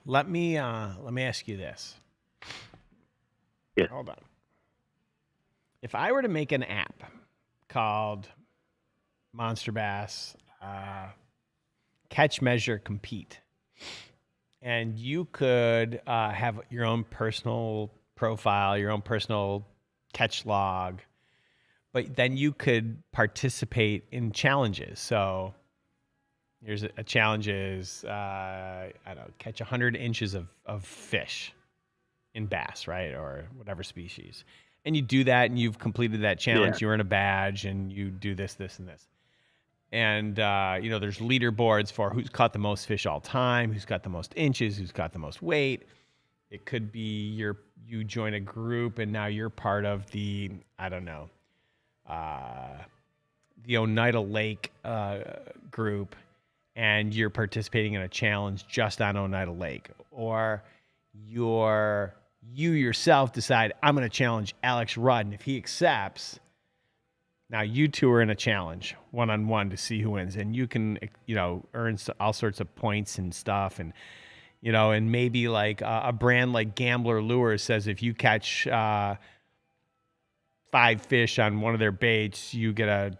Let me ask you this. Yes. Hold on. If I were to make an app called Monster Bass Catch, Measure, Compete, and you could have your own personal profile, your own personal catch log, but then you could participate in challenges. So here's a challenge is, I don't know, catch 100 inches of fish in bass, right? Or whatever species. And you do that and you've completed that challenge. Yeah. You earn a badge and you do this, this, and this. And, there's leaderboards for who's caught the most fish all time, who's got the most inches, who's got the most weight. It could be you join a group and now you're part of the, I don't know, the Oneida Lake group, and you're participating in a challenge just on Oneida Lake. Or you yourself decide, I'm going to challenge Alex Rudd, and if he accepts, now you two are in a challenge one-on-one to see who wins, and you can, earn all sorts of points and stuff, and and maybe like a brand like Gambler Lures says if you catch 5 fish on one of their baits, you get a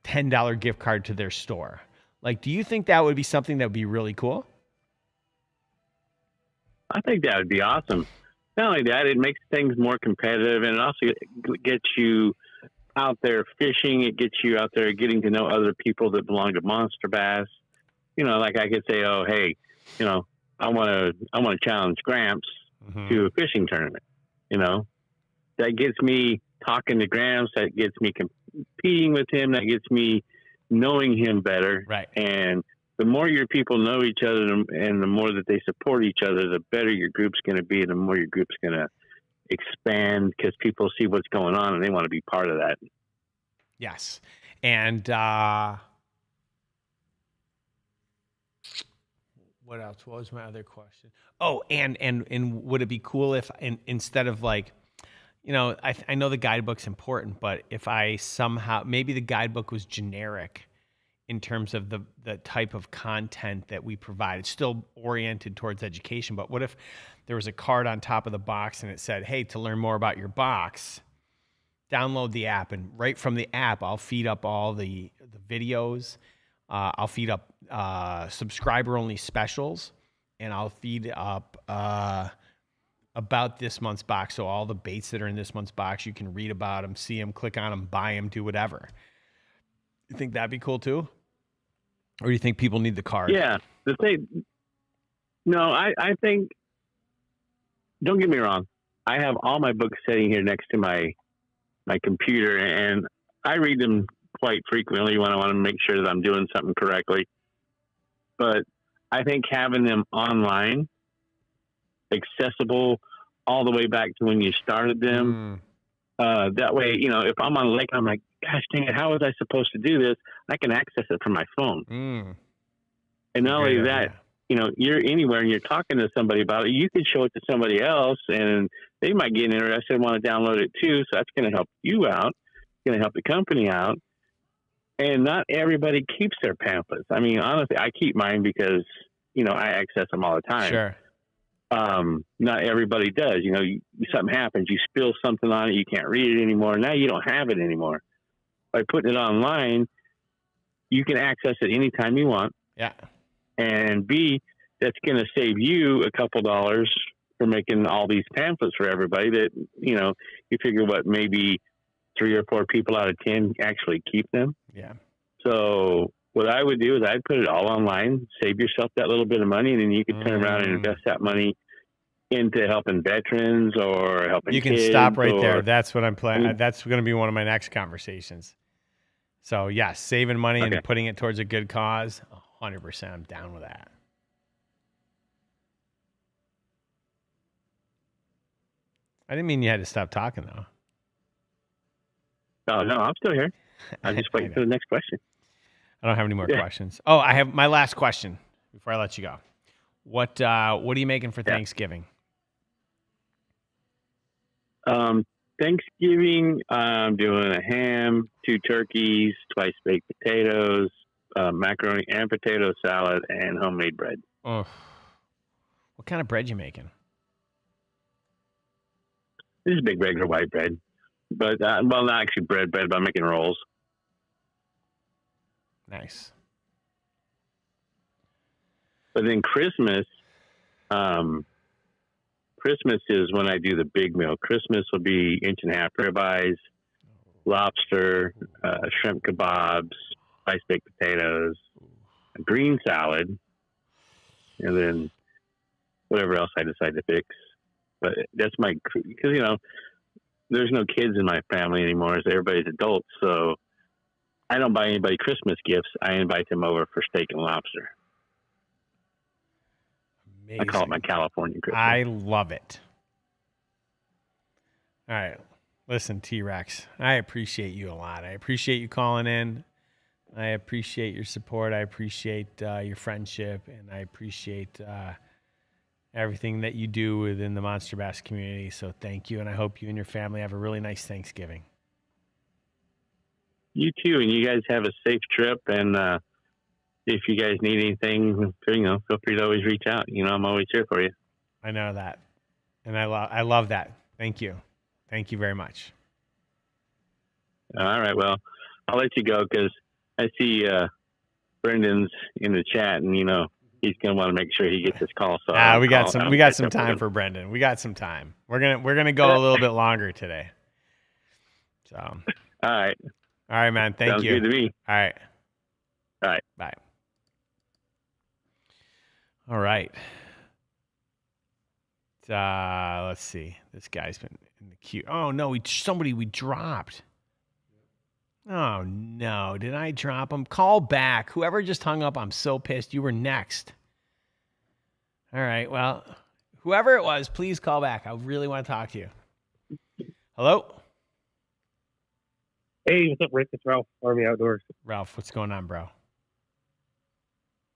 $10 gift card to their store. Like, do you think that would be something that would be really cool? I think that would be awesome. Not only that, it makes things more competitive, and it also gets you out there fishing. It gets you out there getting to know other people that belong to Monster Bass. Like I could say, oh, hey, I want to challenge Gramps to a fishing tournament. That gets me talking to Gramps. That gets me competing with him. That gets me knowing him better. Right. And the more your people know each other and the more that they support each other, the better your group's going to be, and the more your group's going to expand because people see what's going on and they want to be part of that. Yes. And what else? What was my other question? Oh, and would it be cool if instead of like, I know the guidebook's important, but if I somehow, maybe the guidebook was generic in terms of the type of content that we provide. It's still oriented towards education, but what if there was a card on top of the box and it said, hey, to learn more about your box, download the app, and right from the app, I'll feed up all the videos. I'll feed up subscriber-only specials, and I'll feed up about this month's box. So all the baits that are in this month's box, you can read about them, see them, click on them, buy them, do whatever. You think that'd be cool too? Or do you think people need the card? Yeah. I think, don't get me wrong, I have all my books sitting here next to my computer, and I read them quite frequently when I want to make sure that I'm doing something correctly. But I think having them online, accessible all the way back to when you started them, that way, if I'm on a lake, I'm like, gosh dang it, how was I supposed to do this? I can access it from my phone. And not only that, you're anywhere and you're talking to somebody about it, you can show it to somebody else and they might get interested and want to download it too. So that's going to help you out. It's going to help the company out. And not everybody keeps their pamphlets. I mean, honestly, I keep mine because, I access them all the time. Sure. Not everybody does. Something happens, you spill something on it, you can't read it anymore. Now you don't have it anymore. By putting it online, you can access it anytime you want. Yeah. And B, that's going to save you a couple dollars for making all these pamphlets for everybody that, you figure maybe 3 or 4 people out of 10 actually keep them. Yeah. So what I would do is I'd put it all online, save yourself that little bit of money, and then you could turn around and invest that money into helping veterans or helping You can kids. stop right there. That's what I'm planning. That's going to be one of my next conversations. So, yes, saving money and putting it towards a good cause, 100%. I'm down with that. I didn't mean you had to stop talking, though. Oh, no, I'm still here. I'm just waiting for the next question. I don't have any more questions. Oh, I have my last question before I let you go. What are you making for Thanksgiving? Thanksgiving, I'm doing a ham, 2 turkeys, twice baked potatoes, macaroni and potato salad, and homemade bread. Oh, what kind of bread you making? Just big regular white bread. But, well, not actually bread, but I'm making rolls. Nice. But then Christmas is when I do the big meal. Christmas will be inch and a half ribeyes, lobster, shrimp kebabs, spiced baked potatoes, a green salad, and then whatever else I decide to fix. But that's because, there's no kids in my family anymore. So everybody's adults. So I don't buy anybody Christmas gifts. I invite them over for steak and lobster. Amazing. I call it my California Christmas. I love it. All right. Listen, T-Rex, I appreciate you a lot. I appreciate you calling in. I appreciate your support. I appreciate your friendship, and I appreciate everything that you do within the Monster Bass community. So thank you, and I hope you and your family have a really nice Thanksgiving. You too, and you guys have a safe trip. And if you guys need anything, feel free to always reach out. I'm always here for you. I know that, and I love that. Thank you. Thank you very much. All right, well, I'll let you go because I see Brendan's in the chat, and he's gonna want to make sure he gets his call. So we got some time for Brendan. We got some time. We're gonna go a little bit longer today. So. All right. All right, man. Thank Sounds you. good to me. All right. All right. Bye. All right. Let's see. This guy's been in the queue. Oh no, somebody we dropped. Oh no, did I drop him? Call back. Whoever just hung up, I'm so pissed. You were next. All right, well, whoever it was, please call back. I really want to talk to you. Hello? Hey, what's up, Rick? It's Ralph, Army Outdoors. Ralph, what's going on, bro?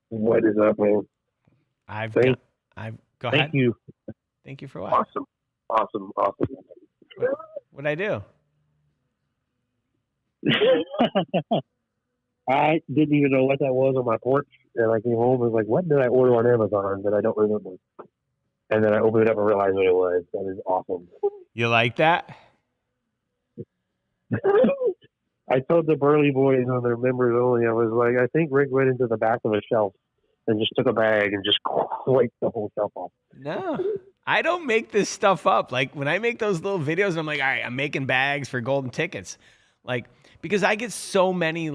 What is up, man? Go ahead. Thank you. Thank you for what? Awesome. What'd I do? I didn't even know what that was on my porch, and I came home and was like, what did I order on Amazon that I don't remember? And then I opened it up and realized what it was. That is awesome. You like that? I told the Burley boys on their members only, I was like, I think Rick went into the back of a shelf and just took a bag and just wiped the whole shelf off. No, I don't make this stuff up. Like when I make those little videos, I'm like, all right, I'm making bags for golden tickets. Like, because I get so many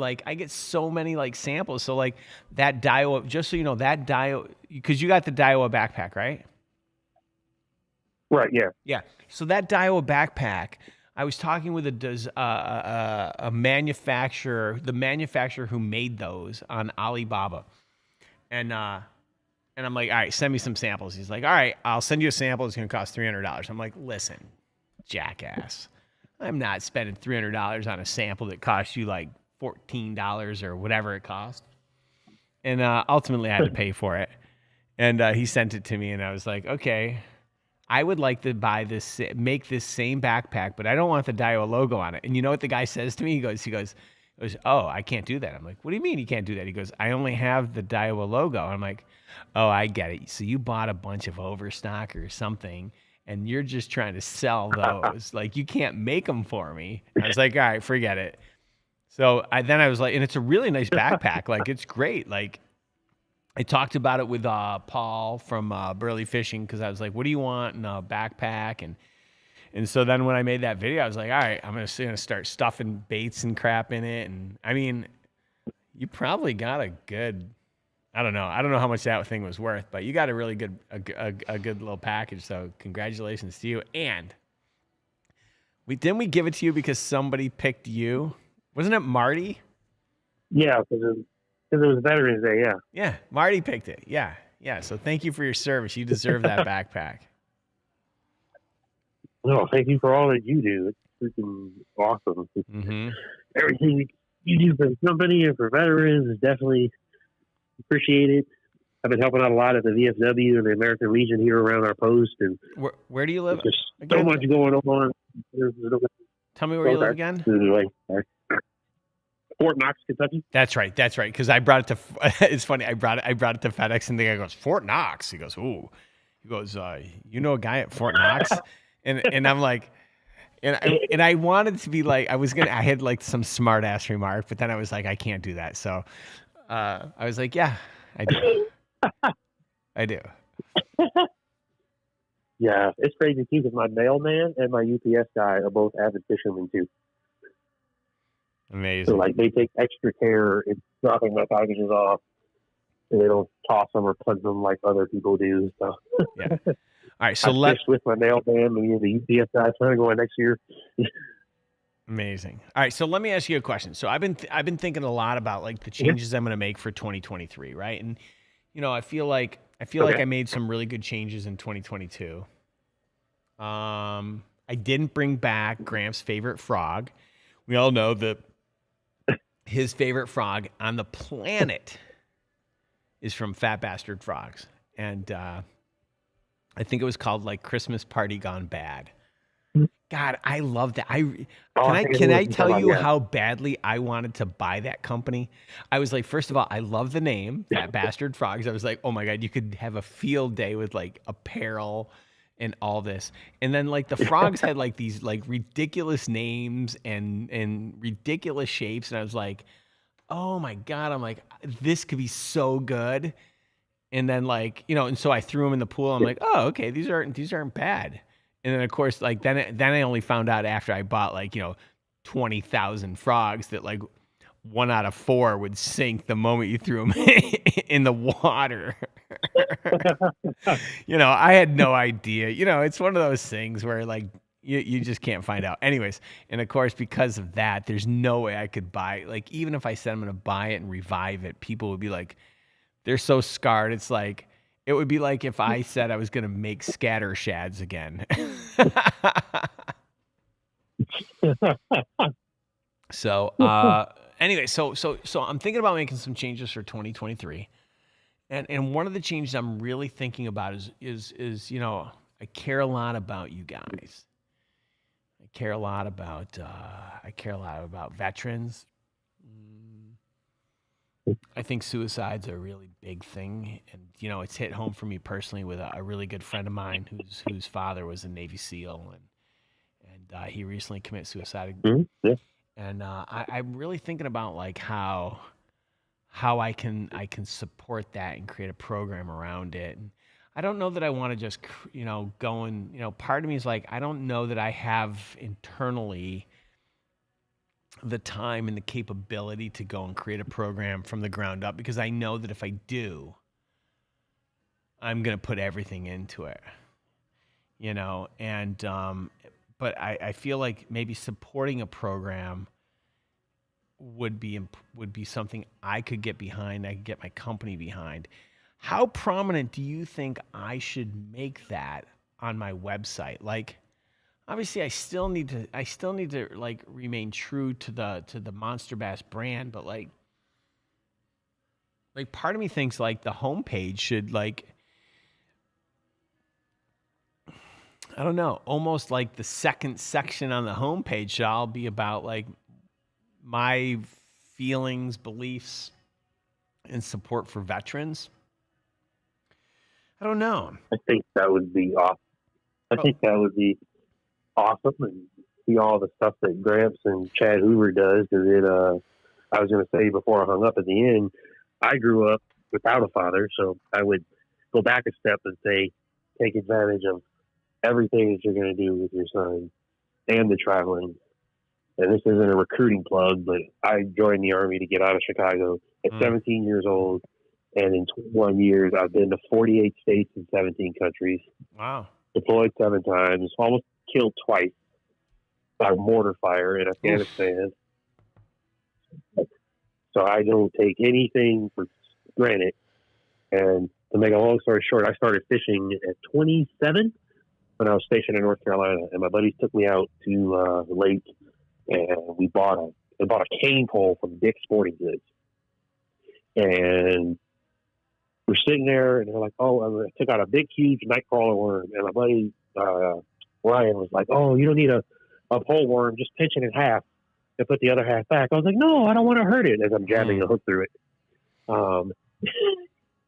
samples. So like that Daiwa, just so you know, that Daiwa, because you got the Daiwa backpack, right? Right, yeah. Yeah. So that Daiwa backpack, I was talking with a manufacturer, the manufacturer who made those on Alibaba. And I'm like, all right, send me some samples. He's like, all right, I'll send you a sample. It's going to cost $300. I'm like, listen, jackass. I'm not spending $300 on a sample that costs you like $14 or whatever it cost. And ultimately, I had to pay for it. And he sent it to me, and I was like, okay, I would like to make this same backpack, but I don't want the Daiwa logo on it. And you know what the guy says to me? He goes, oh, I can't do that. I'm like, what do you mean you can't do that? He goes, I only have the Daiwa logo. I'm like, oh, I get it. So you bought a bunch of overstock or something, and you're just trying to sell those. Like, you can't make them for me. I was like, all right, forget it. So I was like, and it's a really nice backpack. Like, it's great. Like, I talked about it with Paul from Burley Fishing, because I was like, what do you want in a backpack? And so then when I made that video, I was like, all right, I'm gonna start stuffing baits and crap in it. And I mean, you probably got a good, I don't know how much that thing was worth, but you got a really good, a good little package. So congratulations to you. And didn't we give it to you because somebody picked you? Wasn't it Marty? Yeah, because it was Veterans Day, yeah. Yeah, Marty picked it. Yeah. So thank you for your service. You deserve that backpack. No, thank you for all that you do. It's freaking awesome. Mm-hmm. Everything you do for the company and for veterans is definitely appreciated. I've been helping out a lot at the VFW and the American Legion here around our post. And where do you live? There's so much going on. Tell me where you live again. Fort Knox, Kentucky. That's right. Because I brought it to. It's funny. I brought it to FedEx, and the guy goes, Fort Knox. He goes, ooh. He goes, you know a guy at Fort Knox? And I'm like, And I wanted to be like, I had like some smart ass remark, but then I was like, I can't do that. So I was like, yeah, I do. I do. Yeah, it's crazy too because my mailman and my UPS guy are both avid fishermen too. Amazing. So like they take extra care in dropping my packages off, and they don't toss them or plug them like other people do. So yeah. All right, so I fished with my mailman and the UPS guy trying to go in next year. Amazing. All right, so let me ask you a question. So I've been thinking a lot about like the changes I'm going to make for 2023, right? And I feel like I made some really good changes in 2022. I didn't bring back Graham's favorite frog. We all know that his favorite frog on the planet is from Fat Bastard Frogs. And I think it was called like Christmas Party Gone Bad. God, I love that. Can I tell you how badly I wanted to buy that company? I was like, first of all, I love the name, Fat Bastard Frogs. I was like, oh my God, you could have a field day with like apparel and all this. And then like the frogs had like these like ridiculous names and ridiculous shapes. And I was like, oh my God, I'm like, this could be so good. And then like, and so I threw them in the pool. I'm like, oh, okay, these aren't bad. And then of course, like then I only found out after I bought like 20,000 frogs that like 1 out of 4 would sink the moment you threw them in the water. I had no idea. It's one of those things where like you just can't find out. Anyways, and of course because of that, there's no way I could buy. Like even if I said I'm going to buy it and revive it, people would be like, they're so scarred. It's like. It would be like if I said I was going to make scatter shads again. So, anyway, so I'm thinking about making some changes for 2023. And one of the changes I'm really thinking about is I care a lot about you guys. I care a lot about veterans. I think suicide's a really big thing, and it's hit home for me personally with a really good friend of mine whose father was a Navy SEAL, and he recently committed suicide. Mm-hmm. Yeah. And I'm really thinking about like how I can support that and create a program around it. And I don't know that I want to just go and part of me is like I don't know that I have internally the time and the capability to go and create a program from the ground up, because I know that if I do, I'm going to put everything into it, and, but I feel like maybe supporting a program would be something I could get behind. I could get my company behind. How prominent do you think I should make that on my website? Like, obviously, I still need to like remain true to the Monster Bass brand, but like part of me thinks like the homepage should like, I don't know, almost like the second section on the homepage should all be about like my feelings, beliefs, and support for veterans. I don't know. I think that would be awesome. Awesome, and see all the stuff that Gramps and Chad Hoover does. Because I was going to say before I hung up at the end, I grew up without a father, so I would go back a step and say, take advantage of everything that you're going to do with your son and the traveling. And this isn't a recruiting plug, but I joined the Army to get out of Chicago at 17 years old, and in 21 years, I've been to 48 states and 17 countries. Wow. Deployed 7 times, almost killed twice by mortar fire in Afghanistan. So I don't take anything for granted. And to make a long story short, I started fishing at 27 when I was stationed in North Carolina, and my buddies took me out to the lake, and we bought a cane pole from Dick's Sporting Goods. And we're sitting there, and they're like, "Oh," I took out a big, huge nightcrawler worm, and my buddy Ryan was like, "Oh, you don't need a pole worm, just pinch it in half and put the other half back." I was like, "No, I don't want to hurt it," as I'm jabbing the hook through it.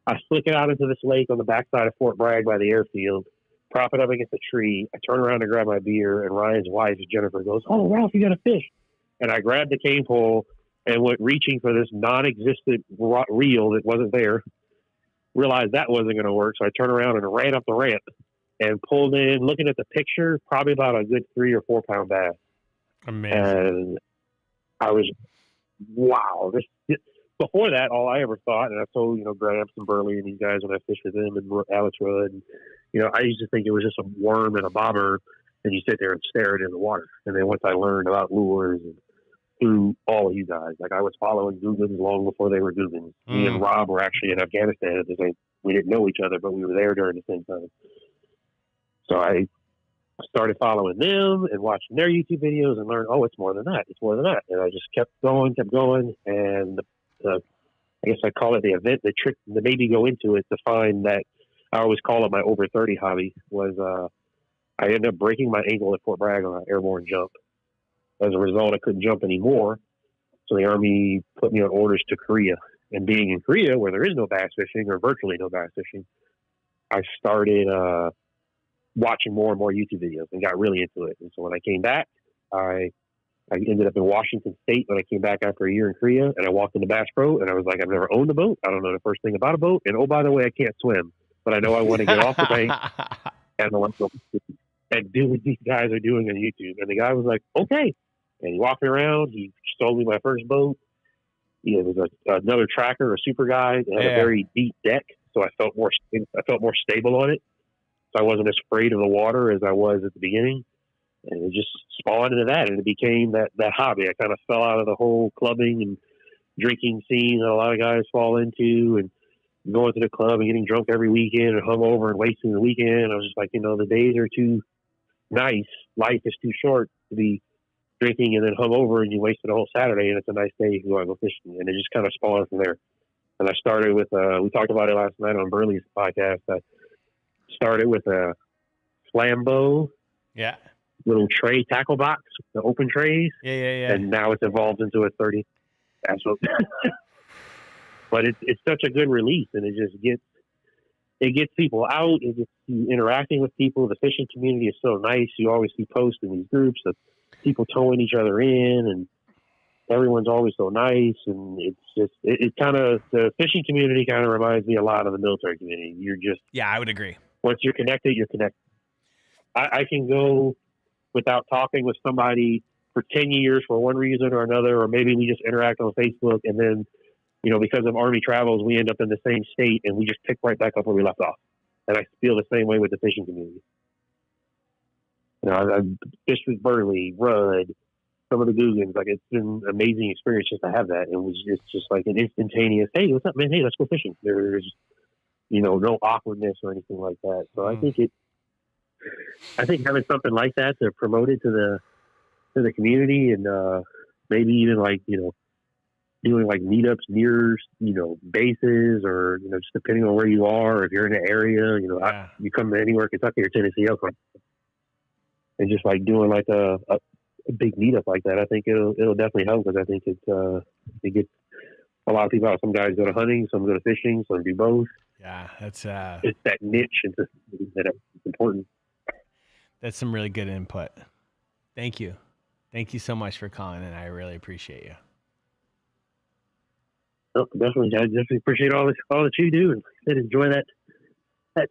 I flick it out into this lake on the backside of Fort Bragg by the airfield, propping up against a tree. I turn around to grab my beer, and Ryan's wife, Jennifer, goes, "Oh, Ralph, you got a fish." And I grabbed the cane pole and went reaching for this non-existent reel that wasn't there. Realized that wasn't going to work, so I turned around and ran up the ramp and pulled in, looking at the picture, probably about a good 3 or 4 pound bass. Amazing. And I was, wow. Before that, all I ever thought, and I told, Gramps and Burley and these guys when I fished with them and Alex Rudd, and, I used to think it was just a worm and a bobber, and you sit there and stare it in the water. And then once I learned about lures and through all of you guys, like I was following Googans long before they were Googans. Me and Rob were actually in Afghanistan at the same. We didn't know each other, but we were there during the same time. So I started following them and watching their YouTube videos and learned, oh, it's more than that. It's more than that. And I just kept going. And I guess I call it the event, the trick that made me go into it to find that I always call it my over 30 hobby was I ended up breaking my ankle at Fort Bragg on an airborne jump. As a result, I couldn't jump anymore. So the Army put me on orders to Korea. And being in Korea, where there is no bass fishing or virtually no bass fishing, I started watching more and more YouTube videos and got really into it. And so when I came back, I ended up in Washington State when I came back after a year in Korea, and I walked into Bass Pro, and I was like, I've never owned a boat. I don't know the first thing about a boat. And oh, by the way, I can't swim, but I know I want to get off the bank and I want to go and do what these guys are doing on YouTube. And the guy was like, okay. And he walked me around. He sold me my first boat. It was another tracker, a super guide. It had a very deep deck, so I felt more stable on it. So I wasn't as afraid of the water as I was at the beginning. And it just spawned into that, and it became that hobby. I kind of fell out of the whole clubbing and drinking scene that a lot of guys fall into, and going to the club and getting drunk every weekend and hungover and wasting the weekend. I was just like, the days are too nice. Life is too short to be drinking and then hungover, and you wasted a whole Saturday, and it's a nice day. You can go out and go fishing, and it just kind of spawned from there. And I started with we talked about it last night on Burley's podcast. I started with a Flambeau, little tray tackle box, the open trays, and now it's evolved into a 30 bass boat. But it's such a good release, and it just gets people out. It gets you interacting with people. The fishing community is so nice. You always see posts in these groups of people towing each other in, and everyone's always so nice. And it's just, it kind of, the fishing community kind of reminds me a lot of the military community. You're just, I would agree. Once you're connected, you're connected. I can go without talking with somebody for 10 years for one reason or another, or maybe we just interact on Facebook, and then, because of Army travels, we end up in the same state, and we just pick right back up where we left off. And I feel the same way with the fishing community. I've fished with Burley, Rudd, some of the Googans. Like, it's been an amazing experience just to have that. It's just like an instantaneous, hey, what's up, man? Hey, let's go fishing. There's, no awkwardness or anything like that. So I think having something like that to promote it to the community, and maybe even doing like meetups near, bases, or, just depending on where you are, or if you're in an area, you come to anywhere, Kentucky or Tennessee, and just like doing like a big meetup like that, I think it'll definitely help, because I think it gets a lot of people out. Some guys go to hunting, some go to fishing, some do both. Yeah, that's it's that niche. It's important. That's some really good input. Thank you so much for calling in. I really appreciate you. Oh, definitely. I definitely appreciate all that you do, and enjoy that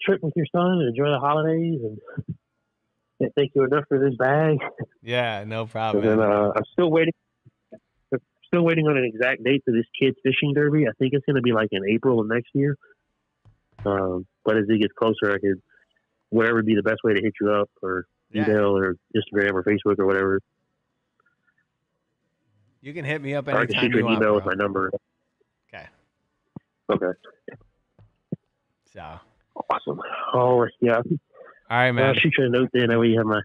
trip with your son, and enjoy the holidays, and can't thank you enough for this bag. Yeah, no problem. And then I'm still waiting on an exact date for this kids fishing derby. I think it's going to be like in April of next year. But as it gets closer, I could whatever be the best way to hit you up, or email, or Instagram, or Facebook, or whatever. You can hit me up anytime. I can shoot you an email with my number. Okay. So awesome. Oh yeah. All right, man. I'll shoot you a note then. That way you have my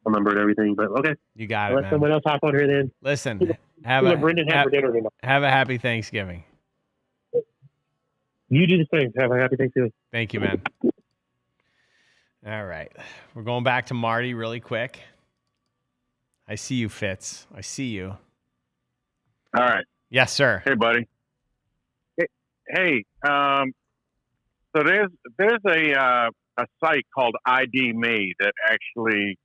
number and everything. But okay. You got it. Let someone else hop on here then. Listen, have a happy Thanksgiving. You do the same. Have a happy Thanksgiving. Thank you, man. All right. We're going back to Marty really quick. I see you, Fitz. I see you. All right. Yes, sir. Hey, buddy. Hey, so there's a a site called ID Me that actually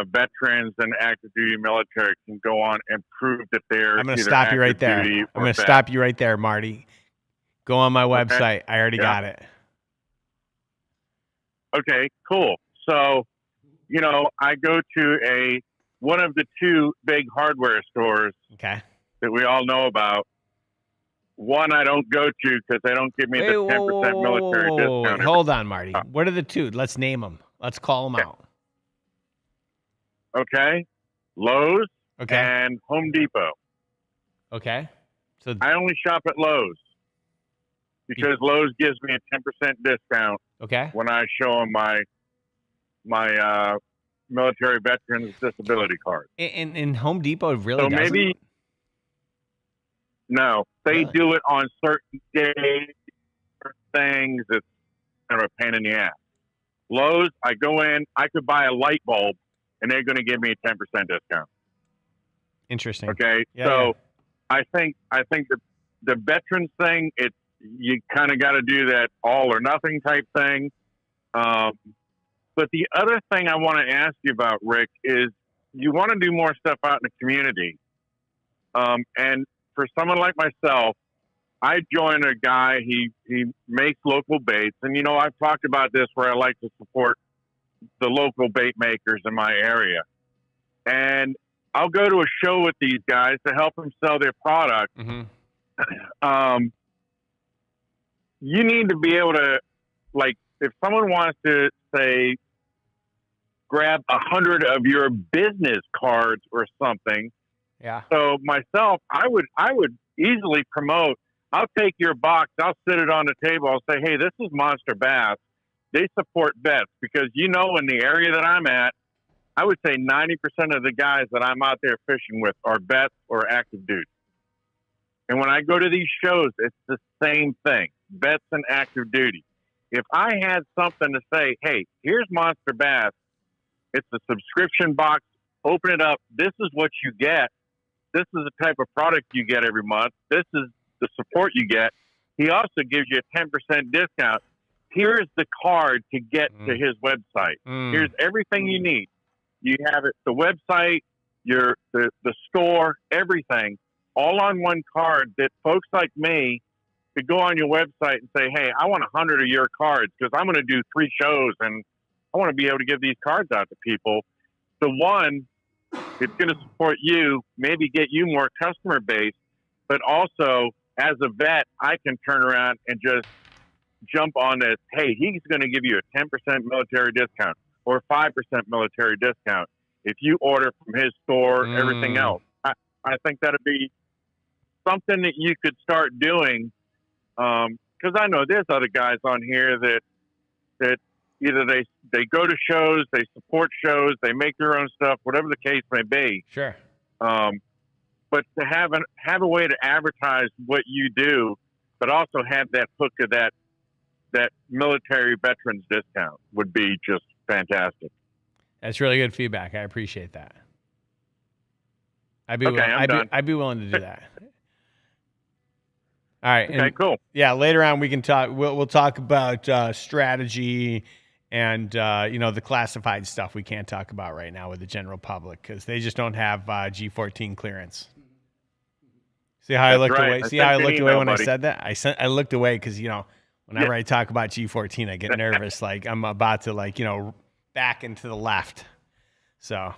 veterans and active duty military can go on and prove that they're. I'm going to either stop you right active there. duty I'm or going to vet. stop you right there, Marty. Go on my Okay. website. I already Yeah. got it. Okay, cool. So, I go to one of the two big hardware stores Okay. that we all know about. One I don't go to because they don't give me the 10% military discount. Hold on, Marty. What are the two? Let's name them. Let's call them out. Okay, Lowe's Okay. and Home Depot. Okay. So I only shop at Lowe's because Lowe's gives me a 10% discount okay. when I show them my military veterans disability card. And Home Depot really So doesn't? maybe no, they Really? do it on certain days, certain things. It's kind of a pain in the ass. Lowe's, I go in, I could buy a light bulb, and they're going to give me a 10% discount. Interesting. Okay, Yeah, so yeah. I think the veterans thing, you kind of got to do that all or nothing type thing. But the other thing I want to ask you about, Rick, is you want to do more stuff out in the community. And for someone like myself, I joined a guy, he makes local baits. And, I've talked about this where I like to support the local bait makers in my area. And I'll go to a show with these guys to help them sell their product. Mm-hmm. You need to be able to, like, if someone wants to, say, grab 100 of your business cards or something. Yeah. So myself, I would easily promote. I'll take your box. I'll sit it on the table. I'll say, hey, this is Monster Bass. They support vets because, in the area that I'm at, I would say 90% of the guys that I'm out there fishing with are vets or active duty. And when I go to these shows, it's the same thing, vets and active duty. If I had something to say, hey, here's Monster Bass. It's a subscription box. Open it up. This is what you get. This is the type of product you get every month. This is the support you get. He also gives you a 10% discount. Here's the card to get to his website. Here's everything you need. You have it, the website, the store, everything, all on one card that folks like me could go on your website and say, hey, I want 100 of your cards because I'm going to do 3 shows and I want to be able to give these cards out to people. The one, it's going to support you, maybe get you more customer base, but also as a vet, I can turn around and just jump on this. Hey, he's going to give you a 10% military discount or 5% military discount if you order from his store, everything else. I think that'd be something that you could start doing. Because I know there's other guys on here that either they go to shows, they support shows, they make their own stuff, whatever the case may be. Sure. But to have a way to advertise what you do, but also have that hook of that military veterans discount would be just fantastic. That's really good feedback. I appreciate that. I'd be willing to do that. All right. Okay, cool. Yeah, later on we can talk. We'll talk about strategy and the classified stuff we can't talk about right now with the general public because they just don't have G14 clearance. See how I looked away? See how I looked away when I said that? I looked away because whenever I talk about G14, I get nervous. Like I'm about to back into the left. So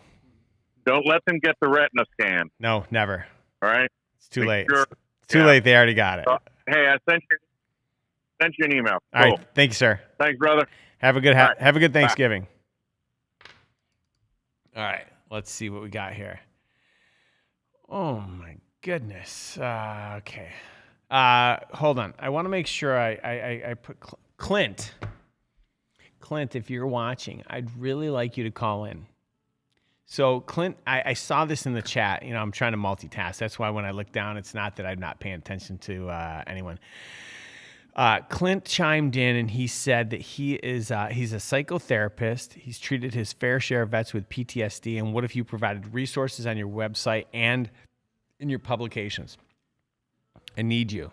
don't let them get the retina scan. No, never. All right. It's too late. Sure. It's too late. They already got it. Hey, I sent you an email. All right. Thank you, sir. Thanks, brother. Have a good Thanksgiving. All right. Let's see what we got here. Oh my goodness. Okay. Hold on. I want to make sure I put Clint. Clint, if you're watching, I'd really like you to call in. So Clint, I saw this in the chat. I'm trying to multitask. That's why when I look down, it's not that I'm not paying attention to anyone. Clint chimed in and he said that he's a psychotherapist. He's treated his fair share of vets with PTSD. And what if you provided resources on your website and in your publications? I need you.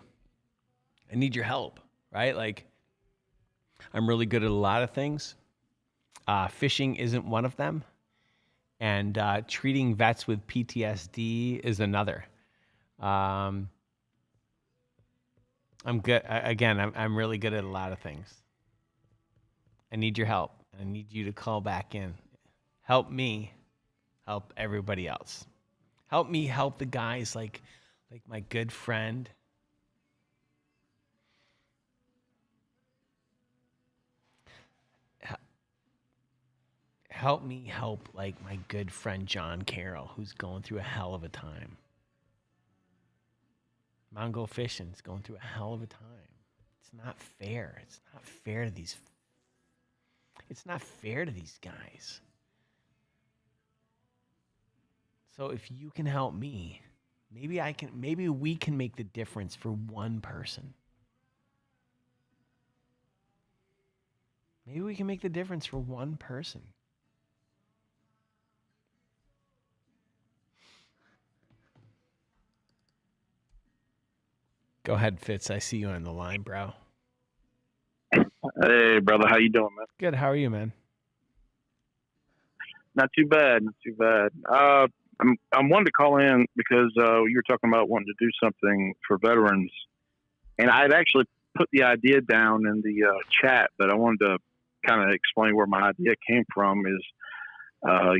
I need your help, right? Like, I'm really good at a lot of things. Fishing isn't one of them. And treating vets with PTSD is another. I'm good. I'm really good at a lot of things. I need your help. I need you to call back in. Help me. Help everybody else. Help me help the guys like my good friend. Help me help like my good friend John Carroll, who's going through a hell of a time. Mongo Fishing's going through a hell of a time. It's not fair. It's not fair to these. It's not fair to these guys. So if you can help me, maybe we can make the difference for one person. Maybe we can make the difference for one person. Go ahead, Fitz. I see you on the line, bro. Hey, brother. How you doing, man? Good. How are you, man? Not too bad. Not too bad. I'm wanting to call in because you were talking about wanting to do something for veterans, and I had actually put the idea down in the chat, but I wanted to kind of explain where my idea came from. I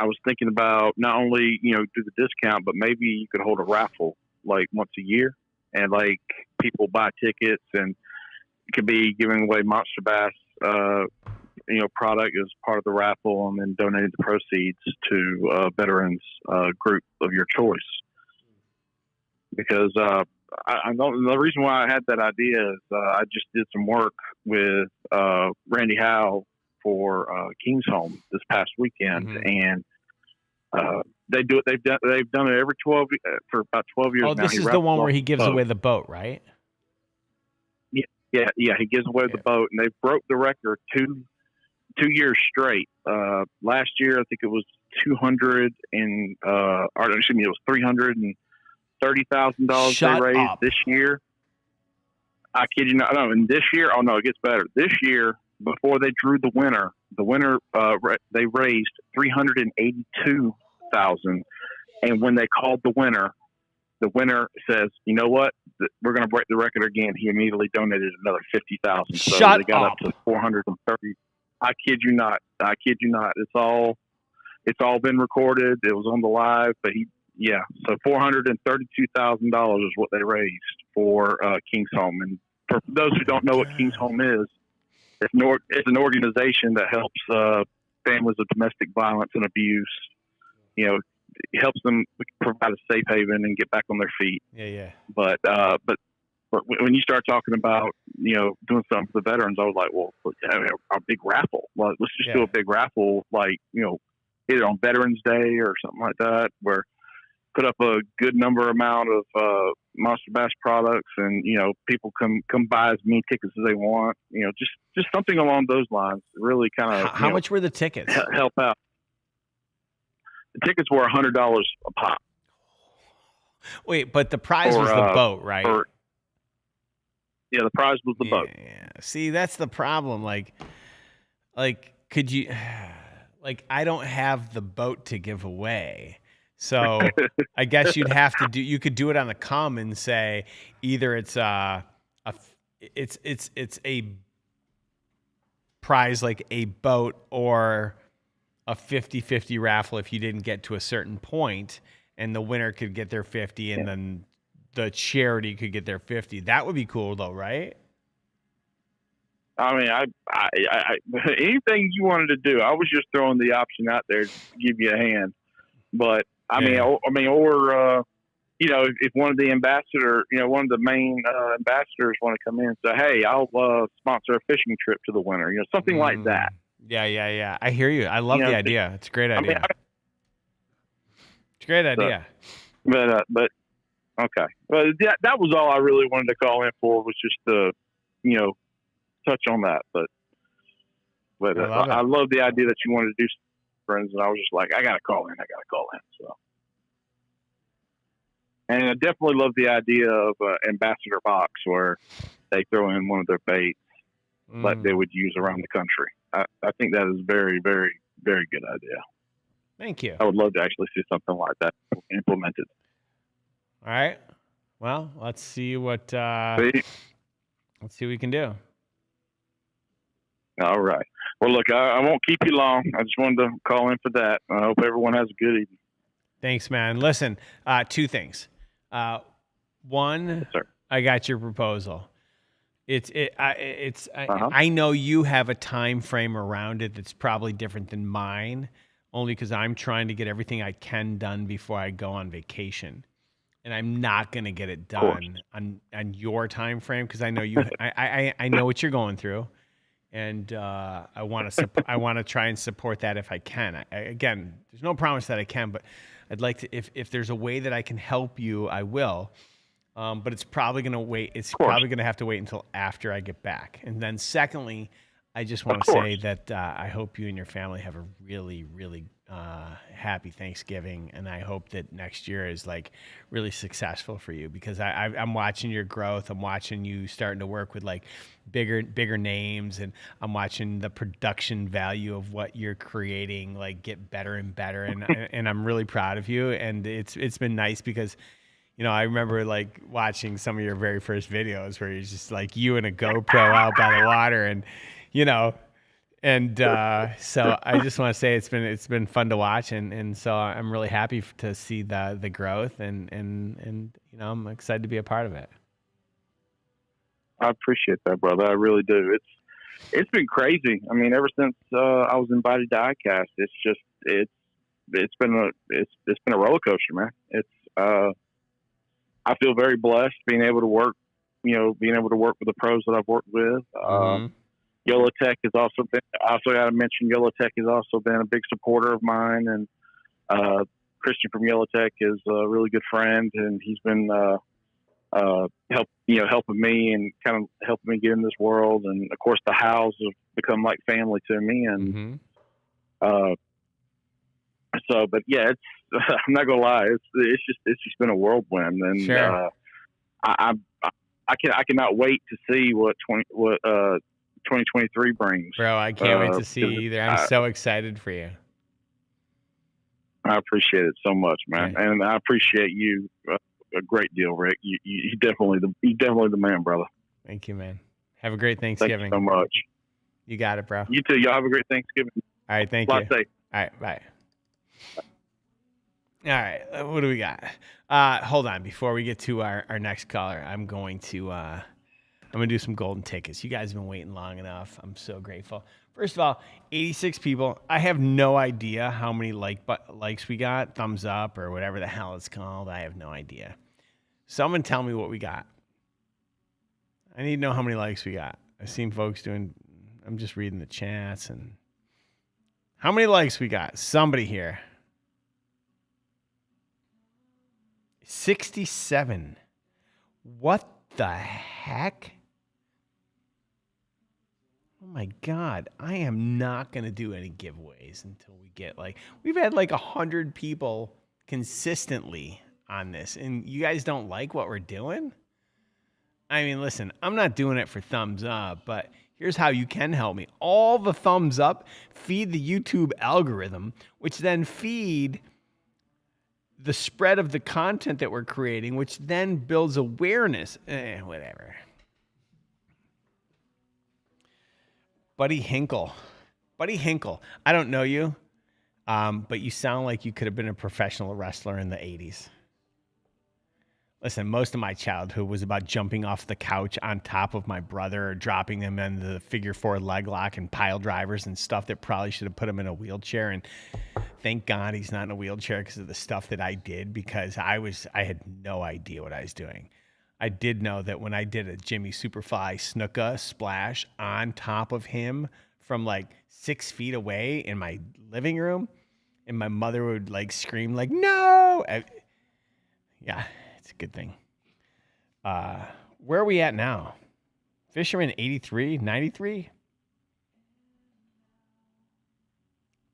was thinking about not only do the discount, but maybe you could hold a raffle like once a year, and like people buy tickets, and it could be giving away Monster Bass product as part of the raffle, and then donating the proceeds to a veterans group of your choice. Because I know the reason why I had that idea is I just did some work with Randy Howe for King's Home this past weekend, and they do it. They've done it every for about 12 years. Oh, now. this is the one where he gives away the boat, right? Yeah. He gives away the boat, and they broke the record two years straight. Last year, I think it was it was $330,000 they raised. Up. This year. I kid you not. No, and this year, oh no, it gets better. This year, before they drew the winner, they raised $382,000, and when they called the winner says, "You know what? We're going to break the record again." He immediately donated another $50,000, so they got up to 430. I kid you not. It's all been recorded. It was on the live, but so $432,000 is what they raised for King's Home. And for those who don't know what King's Home is, it's an organization that helps families of domestic violence and abuse. It helps them provide a safe haven and get back on their feet. Yeah. But when you start talking about doing something for the veterans, I was like, well, a big raffle. Well, let's just do a big raffle, like either on Veterans Day or something like that, where put up a good amount of Monster Bass products, and people come buy as many tickets as they want. Just something along those lines. Really kind of. How much were the tickets? Help out. The tickets were $100 a pop. Wait, but the prize was the boat, right? Yeah, the prize was the boat. Yeah. See, that's the problem. Like, could you? Like, I don't have the boat to give away. So I guess you'd have to you could do it on the come and say either it's a prize like a boat, or a 50-50 raffle if you didn't get to a certain point, and the winner could get their 50 and then the charity could get their 50. That would be cool though, right? I mean, I anything you wanted to do, I was just throwing the option out there to give you a hand. But if one of the one of the main ambassadors want to come in and say, "Hey, I'll sponsor a fishing trip to the winner," something like that. Yeah. I hear you. I love the idea. It's a great idea. It's a great idea. But okay. Well, that was all I really wanted to call in for, was just to touch on that. But I love the idea that you wanted to do friends, and I was just like, I gotta call in. So, and I definitely love the idea of Ambassador Box, where they throw in one of their baits like they would use around the country. I think that is very, very, very good idea. Thank you. I would love to actually see something like that implemented. All right. Well, let's see what let's see what we can do. All right. Well, look, I won't keep you long. I just wanted to call in for that. I hope everyone has a good evening. Thanks, man. Listen, two things. One, Yes, sir. I got your proposal. I know you have a time frame around it that's probably different than mine, only because I'm trying to get everything I can done before I go on vacation, and I'm not going to get it done on your time frame because I know you. I know what you're going through, and I want to try and support that if I can. Again, there's no promise that I can, but I'd like to. If there's a way that I can help you, I will. But it's probably going to wait. It's probably going to have to wait until after I get back. And then secondly, I just want to say that I hope you and your family have a really, really happy Thanksgiving. And I hope that next year is like really successful for you because I'm watching your growth. I'm watching you starting to work with like bigger names, and I'm watching the production value of what you're creating like get better and better. And I'm really proud of you. And it's been nice because I remember like watching some of your very first videos where you're just like you and a GoPro out by the water, and so I just want to say it's been fun to watch, and so I'm really happy to see the growth, and I'm excited to be a part of it. I appreciate that, brother. I really do. It's been crazy. I mean, ever since I was invited to ICAST, it's been a roller coaster, man. I feel very blessed being able to work with the pros that I've worked with. Yellow Tech has also been, I also got to mention Yellow Tech has also been a big supporter of mine. And Christian from Yellow Tech is a really good friend, and he's been helping me and kind of helping me get in this world. And of course, the Howes have become like family to me. And but yeah, I'm not gonna lie, it's just been a whirlwind, and sure. I cannot wait to see what 2023 brings. Bro, I can't wait to see you either. I'm so excited for you. I appreciate it so much, man, and I appreciate you a great deal, Rick. You definitely the man, brother. Thank you, man. Have a great Thanksgiving. Thank you so much. You got it, bro. You too. Y'all have a great Thanksgiving. All right, thank you. Safe. All right, bye. All right, what do we got? Hold on, before we get to our next caller, I'm going to do some golden tickets. You guys have been waiting long enough. I'm so grateful. First of all, 86 people. I have no idea how many likes we got, thumbs up, or whatever the hell it's called. I have no idea. Someone tell me what we got. I need to know how many likes we got. I've seen folks doing. I'm just reading the chats and how many likes we got. Somebody here. 67. What the heck? Oh my God. I am not going to do any giveaways until we get we've had 100 people consistently on this, and you guys don't like what we're doing? I mean, listen, I'm not doing it for thumbs up, but here's how you can help me. All the thumbs up feed the YouTube algorithm, which then feed the spread of the content that we're creating, which then builds awareness. Whatever. Buddy Hinkle. I don't know you, but you sound like you could have been a professional wrestler in the 80s. Listen, most of my childhood was about jumping off the couch on top of my brother or dropping him in the figure 4 leg lock and pile drivers and stuff that probably should have put him in a wheelchair. And thank God he's not in a wheelchair because of the stuff that I did, because I had no idea what I was doing. I did know that when I did a Jimmy Superfly Snuka splash on top of him from 6 feet away in my living room, and my mother would scream no. Yeah. It's a good thing. Where are we at now? Fisherman 83, 93?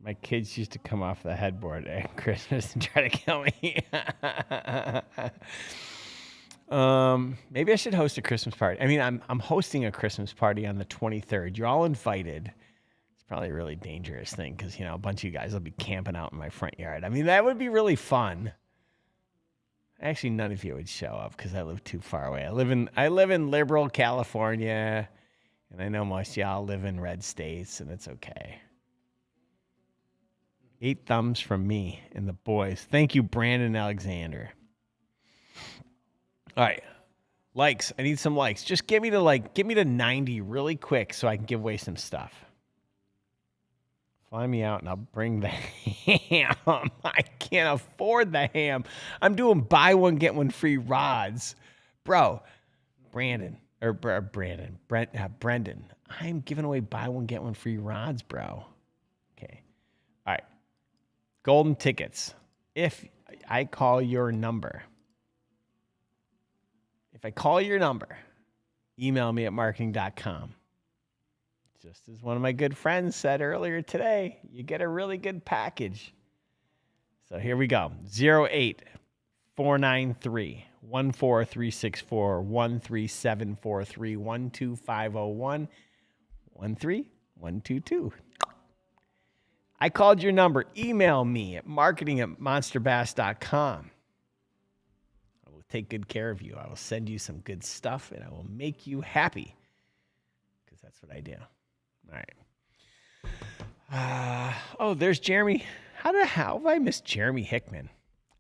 My kids used to come off the headboard at Christmas and try to kill me. Maybe I should host a Christmas party. I mean, I'm hosting a Christmas party on the 23rd. You're all invited. It's probably a really dangerous thing because, a bunch of you guys will be camping out in my front yard. I mean, that would be really fun. Actually, none of you would show up because I live too far away. I live in liberal California, and I know most of y'all live in red states, and it's okay. 8 thumbs from me and the boys. Thank you, Brandon Alexander. All right. Likes. I need some likes. Just get me to 90 really quick so I can give away some stuff. Fly me out and I'll bring the ham. I can't afford the ham. I'm doing buy one, get one free rods. Bro, Brendan. I'm giving away buy one, get one free rods, bro. Okay. All right. Golden tickets. If I call your number, email me at marketing.com. Just as one of my good friends said earlier today, you get a really good package. So here we go. 08493 14364 13743 12501 13122. I called your number. Email me at marketing@monsterbass.com. I will take good care of you. I will send you some good stuff, and I will make you happy because that's what I do. All right. There's Jeremy. How have I missed Jeremy Hickman?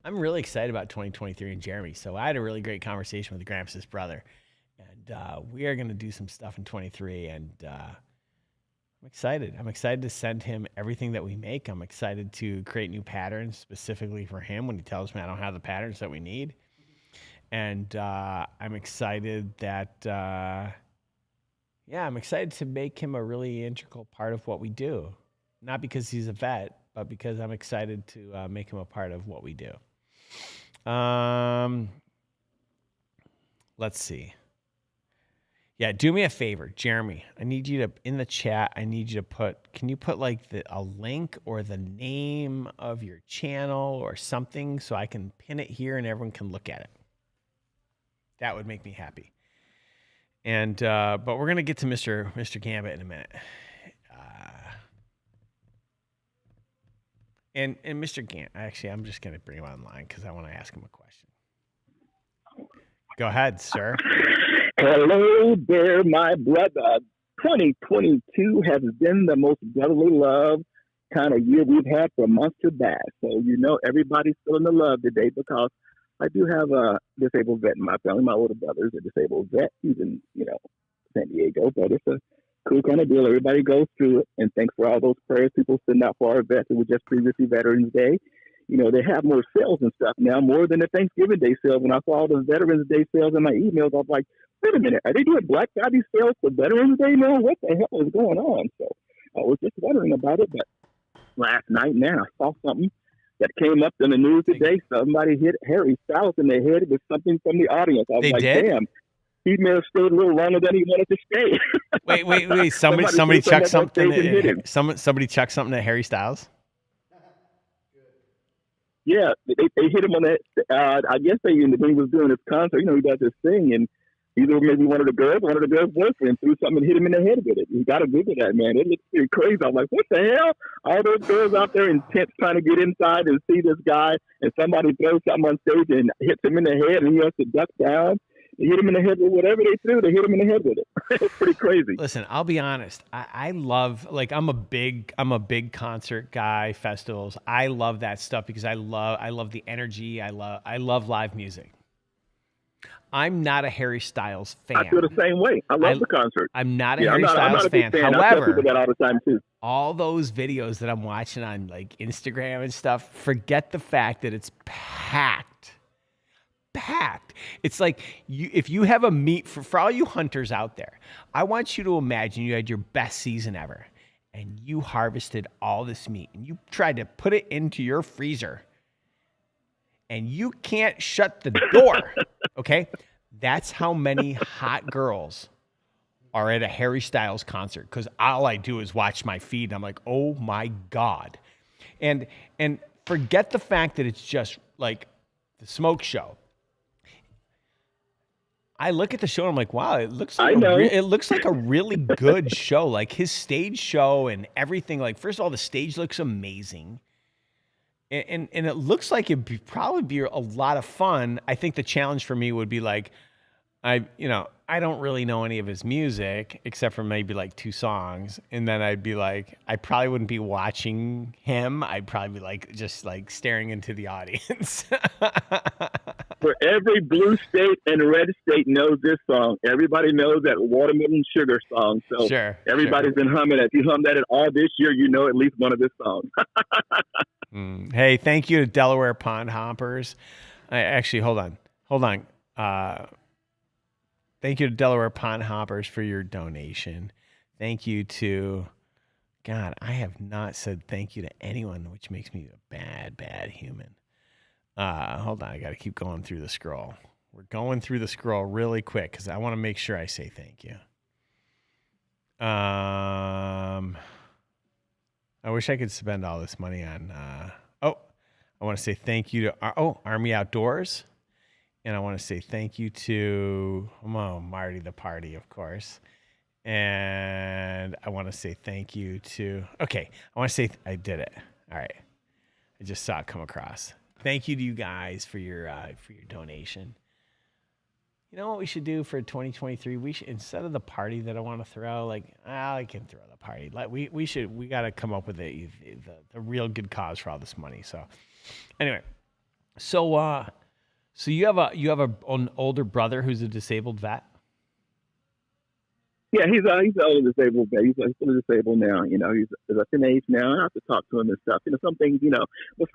I'm really excited about 2023 and Jeremy. So I had a really great conversation with Gramps' brother, and we are going to do some stuff in 23, and I'm excited. I'm excited to send him everything that we make. I'm excited to create new patterns specifically for him when he tells me I don't have the patterns that we need. And I'm excited that... I'm excited to make him a really integral part of what we do. Not because he's a vet, but because I'm excited to make him a part of what we do. Let's see. Yeah, do me a favor, Jeremy. I need you to, in the chat, can you put a link or the name of your channel or something so I can pin it here and everyone can look at it? That would make me happy. And but we're gonna get to Mr. Gambit in a minute. And Mr. Gambit, actually, I'm just gonna bring him online because I want to ask him a question. Go ahead, sir. Hello there, my brother. 2022 has been the most brotherly love kind of year we've had for Monster Bass. So everybody's feeling the love today because I do have a disabled vet in my family. My older brother is a disabled vet. He's in, San Diego, but it's a cool kind of deal. Everybody goes through it. And thanks for all those prayers people send out for our vets. It was just previously Veterans Day. They have more sales and stuff now, more than the Thanksgiving Day sales. When I saw all the Veterans Day sales in my emails, I was like, wait a minute, are they doing Black Friday sales for Veterans Day now? What the hell is going on? So I was just wondering about it. But last night, man, I saw something that came up in the news today. Somebody hit Harry Styles in the head with something from the audience. I was damn, he may have stayed a little longer than he wanted to stay. Wait. Somebody chucked something. Somebody chucked something at Harry Styles. Yeah, they hit him on that. I guess when he was doing his concert, he does this thing, and either maybe one of the girls' boyfriend threw something and hit him in the head with it. You got to Google that, man. It looks pretty crazy. I'm like, what the hell? All those girls out there in tents trying to get inside and see this guy, and somebody throws something on stage and hits him in the head, and he has to duck down. They hit him in the head with whatever they threw. They hit him in the head with it. It's pretty crazy. Listen, I'll be honest. I love, I'm a big concert guy, festivals. I love that stuff because I love the energy. I love live music. I'm not a Harry Styles fan. I feel the same way. I love the concert. I'm not a Harry Styles fan. However, I tell people that all the time too. All those videos that I'm watching on Instagram and stuff, forget the fact that it's packed. It's like if you have a meat for all you hunters out there, I want you to imagine you had your best season ever and you harvested all this meat and you tried to put it into your freezer and you can't shut the door. Okay. That's how many hot girls are at a Harry Styles concert. Cause all I do is watch my feed. And I'm like, oh my God. And forget the fact that it's just like the smoke show. I look at the show and I'm like, wow, it looks I like know. it looks like a really good show. Like his stage show and everything. Like, first of all, the stage looks amazing. And it looks like it'd probably be a lot of fun. I think the challenge for me would be like, I don't really know any of his music except for maybe like 2 songs. And then I'd be like, I probably wouldn't be watching him. I'd probably be like, just like staring into the audience. For every blue state and red state knows this song. Everybody knows that watermelon sugar song. So everybody's been humming it. If you hummed at it all this year, you know at least one of his songs. Hey, thank you to Delaware Pond Hoppers. Hold on. Thank you to Delaware Pond Hoppers for your donation. Thank you to, God, I have not said thank you to anyone, which makes me a bad human. Hold on, I got to keep going through the scroll. We're going through the scroll really quick because I want to make sure I say thank you. I wish I could spend all this money on. I want to say thank you to Army Outdoors, and I want to say thank you to Marty the Party, of course, and I want to say thank you to. Okay, I want to say I did it. All right, I just saw it come across. Thank you to you guys for your donation. You know what we should do for 2023? We should, instead of the party that I want to throw, I can throw the party. Like we got to come up with the real good cause for all this money. So anyway, so you have an older brother who's a disabled vet. Yeah, he's an older disabled vet. He's fully disabled now. You know, he's up in age now. I have to talk to him and stuff. You know, some things. You know,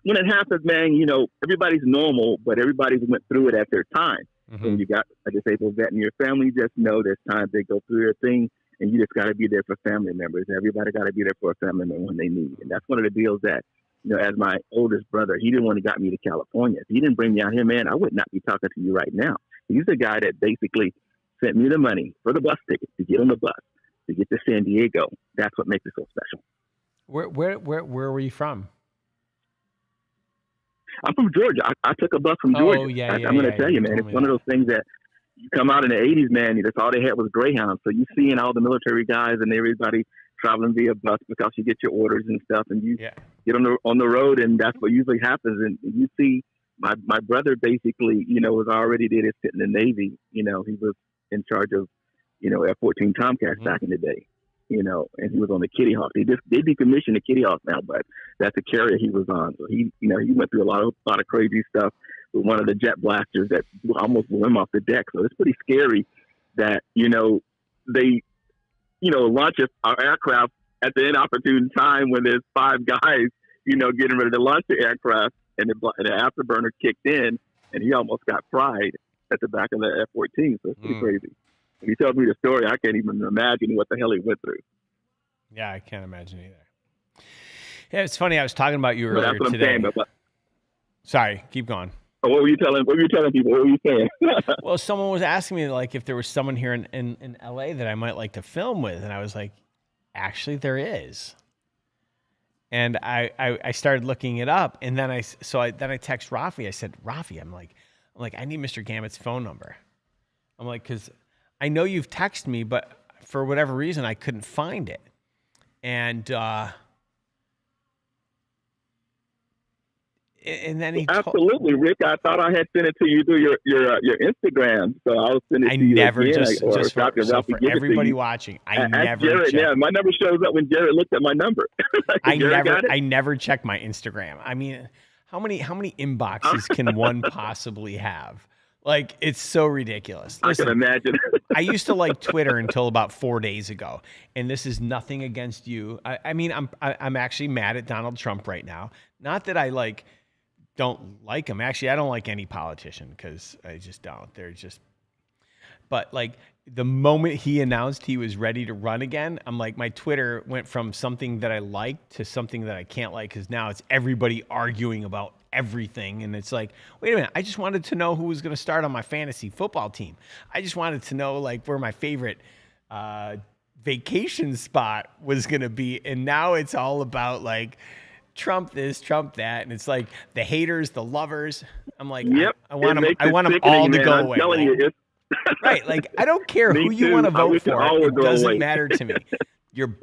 when it happens, man. You know, everybody's normal, but everybody's went through it at their time. Mm-hmm. When you got a disabled vet in your family, just know there's times they go through their thing, and you just got to be there for family members. Everybody got to be there for a family member when they need. And that's one of the deals that, you know, as my oldest brother, he didn't want to got me to California. If he didn't bring me out here, man, I would not be talking to you right now. He's the guy that basically sent me the money for the bus ticket to get on the bus to get to San Diego. That's what makes it so special. Where were you from? I'm from Georgia. I took a bus from Georgia. Oh, yeah, I'm going to tell you, man, it's one of those things that you come out in the 80s, man, that's all they had was Greyhound. So you seeing all the military guys and everybody traveling via bus because you get your orders and stuff, and you get on the road, and that's what usually happens. And you see my brother basically, you know, was already did his fit in the Navy. You know, he was in charge of, you know, F-14 Tomcats back in the day. You know, and he was on the Kitty Hawk. They decommissioned the Kitty Hawk now, but that's the carrier he was on. So he went through a lot of crazy stuff with one of the jet blasters that almost blew him off the deck. So it's pretty scary that, you know, they, you know, launch our aircraft at the inopportune time when there's 5 guys, you know, getting ready to launch the aircraft, and the afterburner kicked in, and he almost got fried at the back of the F-14. So it's pretty crazy. When he tells me the story, I can't even imagine what the hell he went through. Yeah, I can't imagine either. Yeah, it's funny. I was talking about you earlier that's what today. I'm saying, but sorry, keep going. What were you telling people? What were you saying? Well, someone was asking me like if there was someone here in LA that I might like to film with, and I was like, actually, there is. And I started looking it up, and then I text Rafi. I said, Rafi, I'm like, I need Mr. Gamut's phone number. I'm like, because I know you've texted me, but for whatever reason, I couldn't find it. And then he absolutely, Rick. I thought I had sent it to you through your Instagram, so I'll send it to you. I never again, just for everybody watching. I never. Jared, yeah, my number shows up when Jared looked at my number. I never check my Instagram. I mean, how many inboxes can one possibly have? Like, it's so ridiculous. Listen, I can imagine. I used to like Twitter until about 4 days ago, and this is nothing against you. I mean, I'm actually mad at Donald Trump right now. Not that I don't like him. Actually, I don't like any politician because I just don't. They're just. But like the moment he announced he was ready to run again, I'm like, my Twitter went from something that I liked to something that I can't like, because now it's everybody arguing about everything. And it's like, wait a minute, I just wanted to know who was going to start on my fantasy football team. I just wanted to know like where my favorite vacation spot was going to be. And now it's all about like Trump this, Trump that. And it's like the haters, the lovers. I'm like, yep. I want them all to go away. I'm telling you, Right. Like, I don't care Me who you too. want to I vote wish it for. all would It go doesn't away. matter to me. You're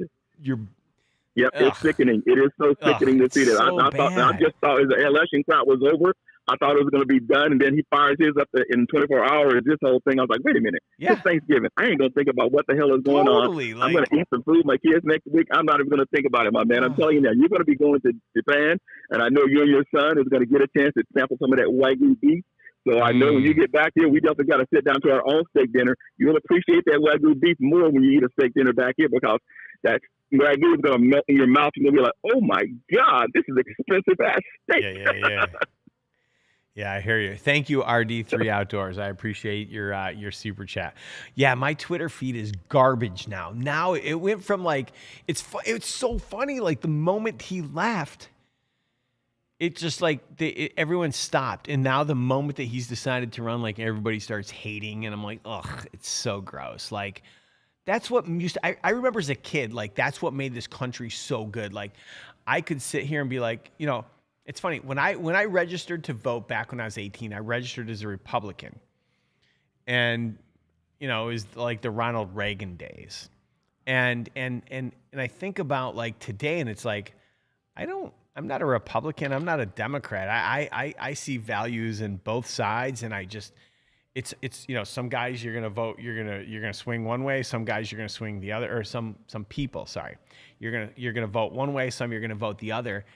Yep, it's sickening. It is so sickening to see that. so I just thought as the election crowd was over, I thought it was going to be done, and then he fires his up in 24 hours. This whole thing, I was like, wait a minute. Yeah. It's Thanksgiving. I ain't going to think about what the hell is going Totally, on. like- I'm going to eat some food. My kids next week, I'm not even going to think about it, my man. I'm telling you now, you're going to be going to Japan, and I know you and your son is going to get a chance to sample some of that Wagyu beef. So I know when you get back here, we definitely got to sit down to our own steak dinner. You'll appreciate that Wagyu beef more when you eat a steak dinner back here, because that Wagyu is going to melt in your mouth. You're going to be like, oh my God, this is expensive ass steak. Yeah. Yeah, I hear you. Thank you, RD3 Outdoors. I appreciate your super chat. Yeah, my Twitter feed is garbage now. Now it went from like, it's so funny. Like the moment he left, it just like everyone stopped. And now the moment that he's decided to run, like everybody starts hating. And I'm like, ugh, it's so gross. Like that's what I remember as a kid, like that's what made this country so good. Like I could sit here and be like, you know, it's funny, when I registered to vote back when I was 18, I registered as a Republican. And, you know, it was like the Ronald Reagan days. And I think about like today, and it's like, I'm not a Republican, I'm not a Democrat. I see values in both sides, and I just it's you know, some guys you're gonna vote, you're gonna swing one way, some guys you're gonna swing the other, or some people, sorry. You're gonna vote one way, some you're gonna vote the other.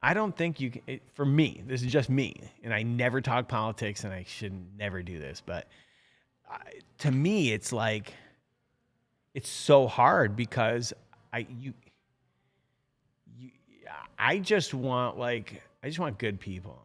I don't think you can, for me, this is just me, and I never talk politics, and I should never do this, but to me, it's like, it's so hard because I just want good people.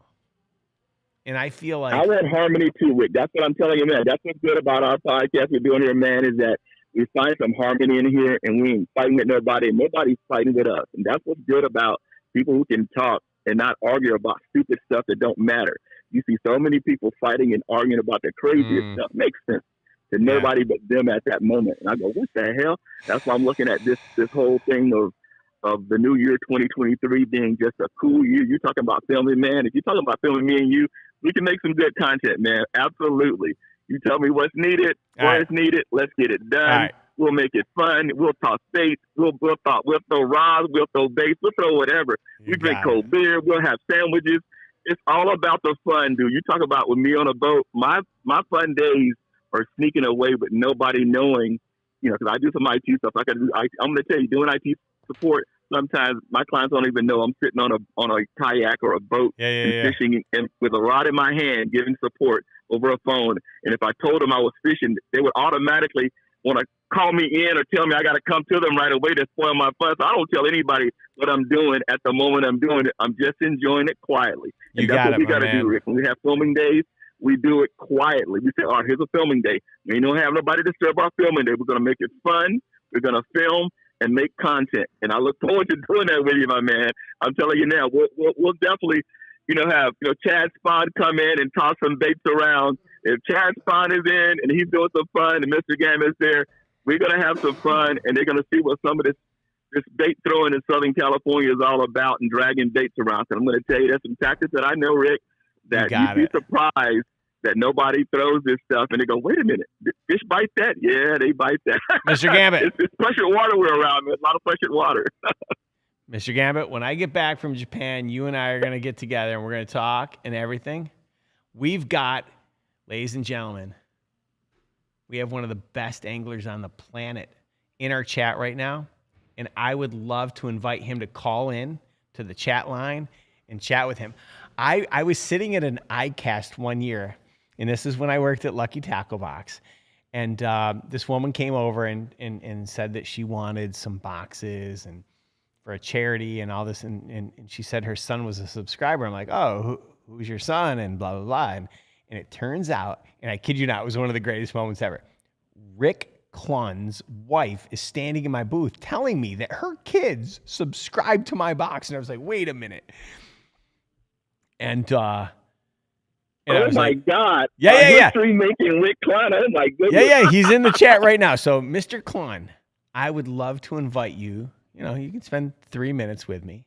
And I feel like I want harmony too, Rick. That's what I'm telling you, man. That's what's good about our podcast we're doing here, man, is that we find some harmony in here, and we ain't fighting with nobody. Nobody's fighting with us. And that's what's good about people who can talk and not argue about stupid stuff that don't matter. You see so many people fighting and arguing about the craziest stuff. Makes sense to nobody but them at that moment. And I go, what the hell? That's why I'm looking at this whole thing of the new year 2023 being just a cool year. You're talking about filming, man. If you're talking about filming me and you, we can make some good content, man. Absolutely. You tell me what's needed, where it's needed. Let's get it done. Right. We'll make it fun. We'll talk baits. We'll throw rods. We'll throw baits. We'll throw whatever. We drink cold beer. We'll have sandwiches. It's all about the fun, dude. You talk about with me on a boat. My fun days are sneaking away with nobody knowing. You know, because I do some IT stuff. I'm going to tell you, doing IT support, sometimes my clients don't even know I'm sitting on a kayak or a boat and fishing and with a rod in my hand, giving support over a phone. And if I told them I was fishing, they would automatically want to call me in or tell me I got to come to them right away to spoil my fun. So I don't tell anybody what I'm doing at the moment I'm doing it. I'm just enjoying it quietly. And that's what we got to do, Rick. When we have filming days, we do it quietly. We say, all right, here's a filming day. We don't have nobody to disturb our filming day. We're going to make it fun. We're going to film and make content. And I look forward to doing that with you, my man. I'm telling you now, we'll definitely, have, Chad Spahn come in and toss some baits around. If Chad Spahn is in and he's doing some fun and Mr. Gamma's there, we're going to have some fun, and they're going to see what some of this bait throwing in Southern California is all about, and dragging baits around. So I'm going to tell you, there's some tactics that I know, Rick, that you'd be surprised that nobody throws this stuff, and they go, wait a minute, fish bite that? Yeah, they bite that. Mr. Gambit. it's pressured water we're around, man. A lot of pressured water. Mr. Gambit, when I get back from Japan, you and I are going to get together, and we're going to talk and everything. We've got, ladies and gentlemen, we have one of the best anglers on the planet in our chat right now, and I would love to invite him to call in to the chat line and chat with him. I was sitting at an iCast one year, and this is when I worked at Lucky Tackle Box, and this woman came over and said that she wanted some boxes and for a charity and all this, and she said her son was a subscriber. I'm like, oh, who's your son? And blah, blah, blah. And it turns out, and I kid you not, it was one of the greatest moments ever. Rick Clunn's wife is standing in my booth telling me that her kids subscribe to my box. And I was like, wait a minute. And oh my God. Yeah. History making Rick Clunn. Oh my goodness. Yeah. He's in the chat right now. So Mr. Clunn, I would love to invite you. You can spend 3 minutes with me.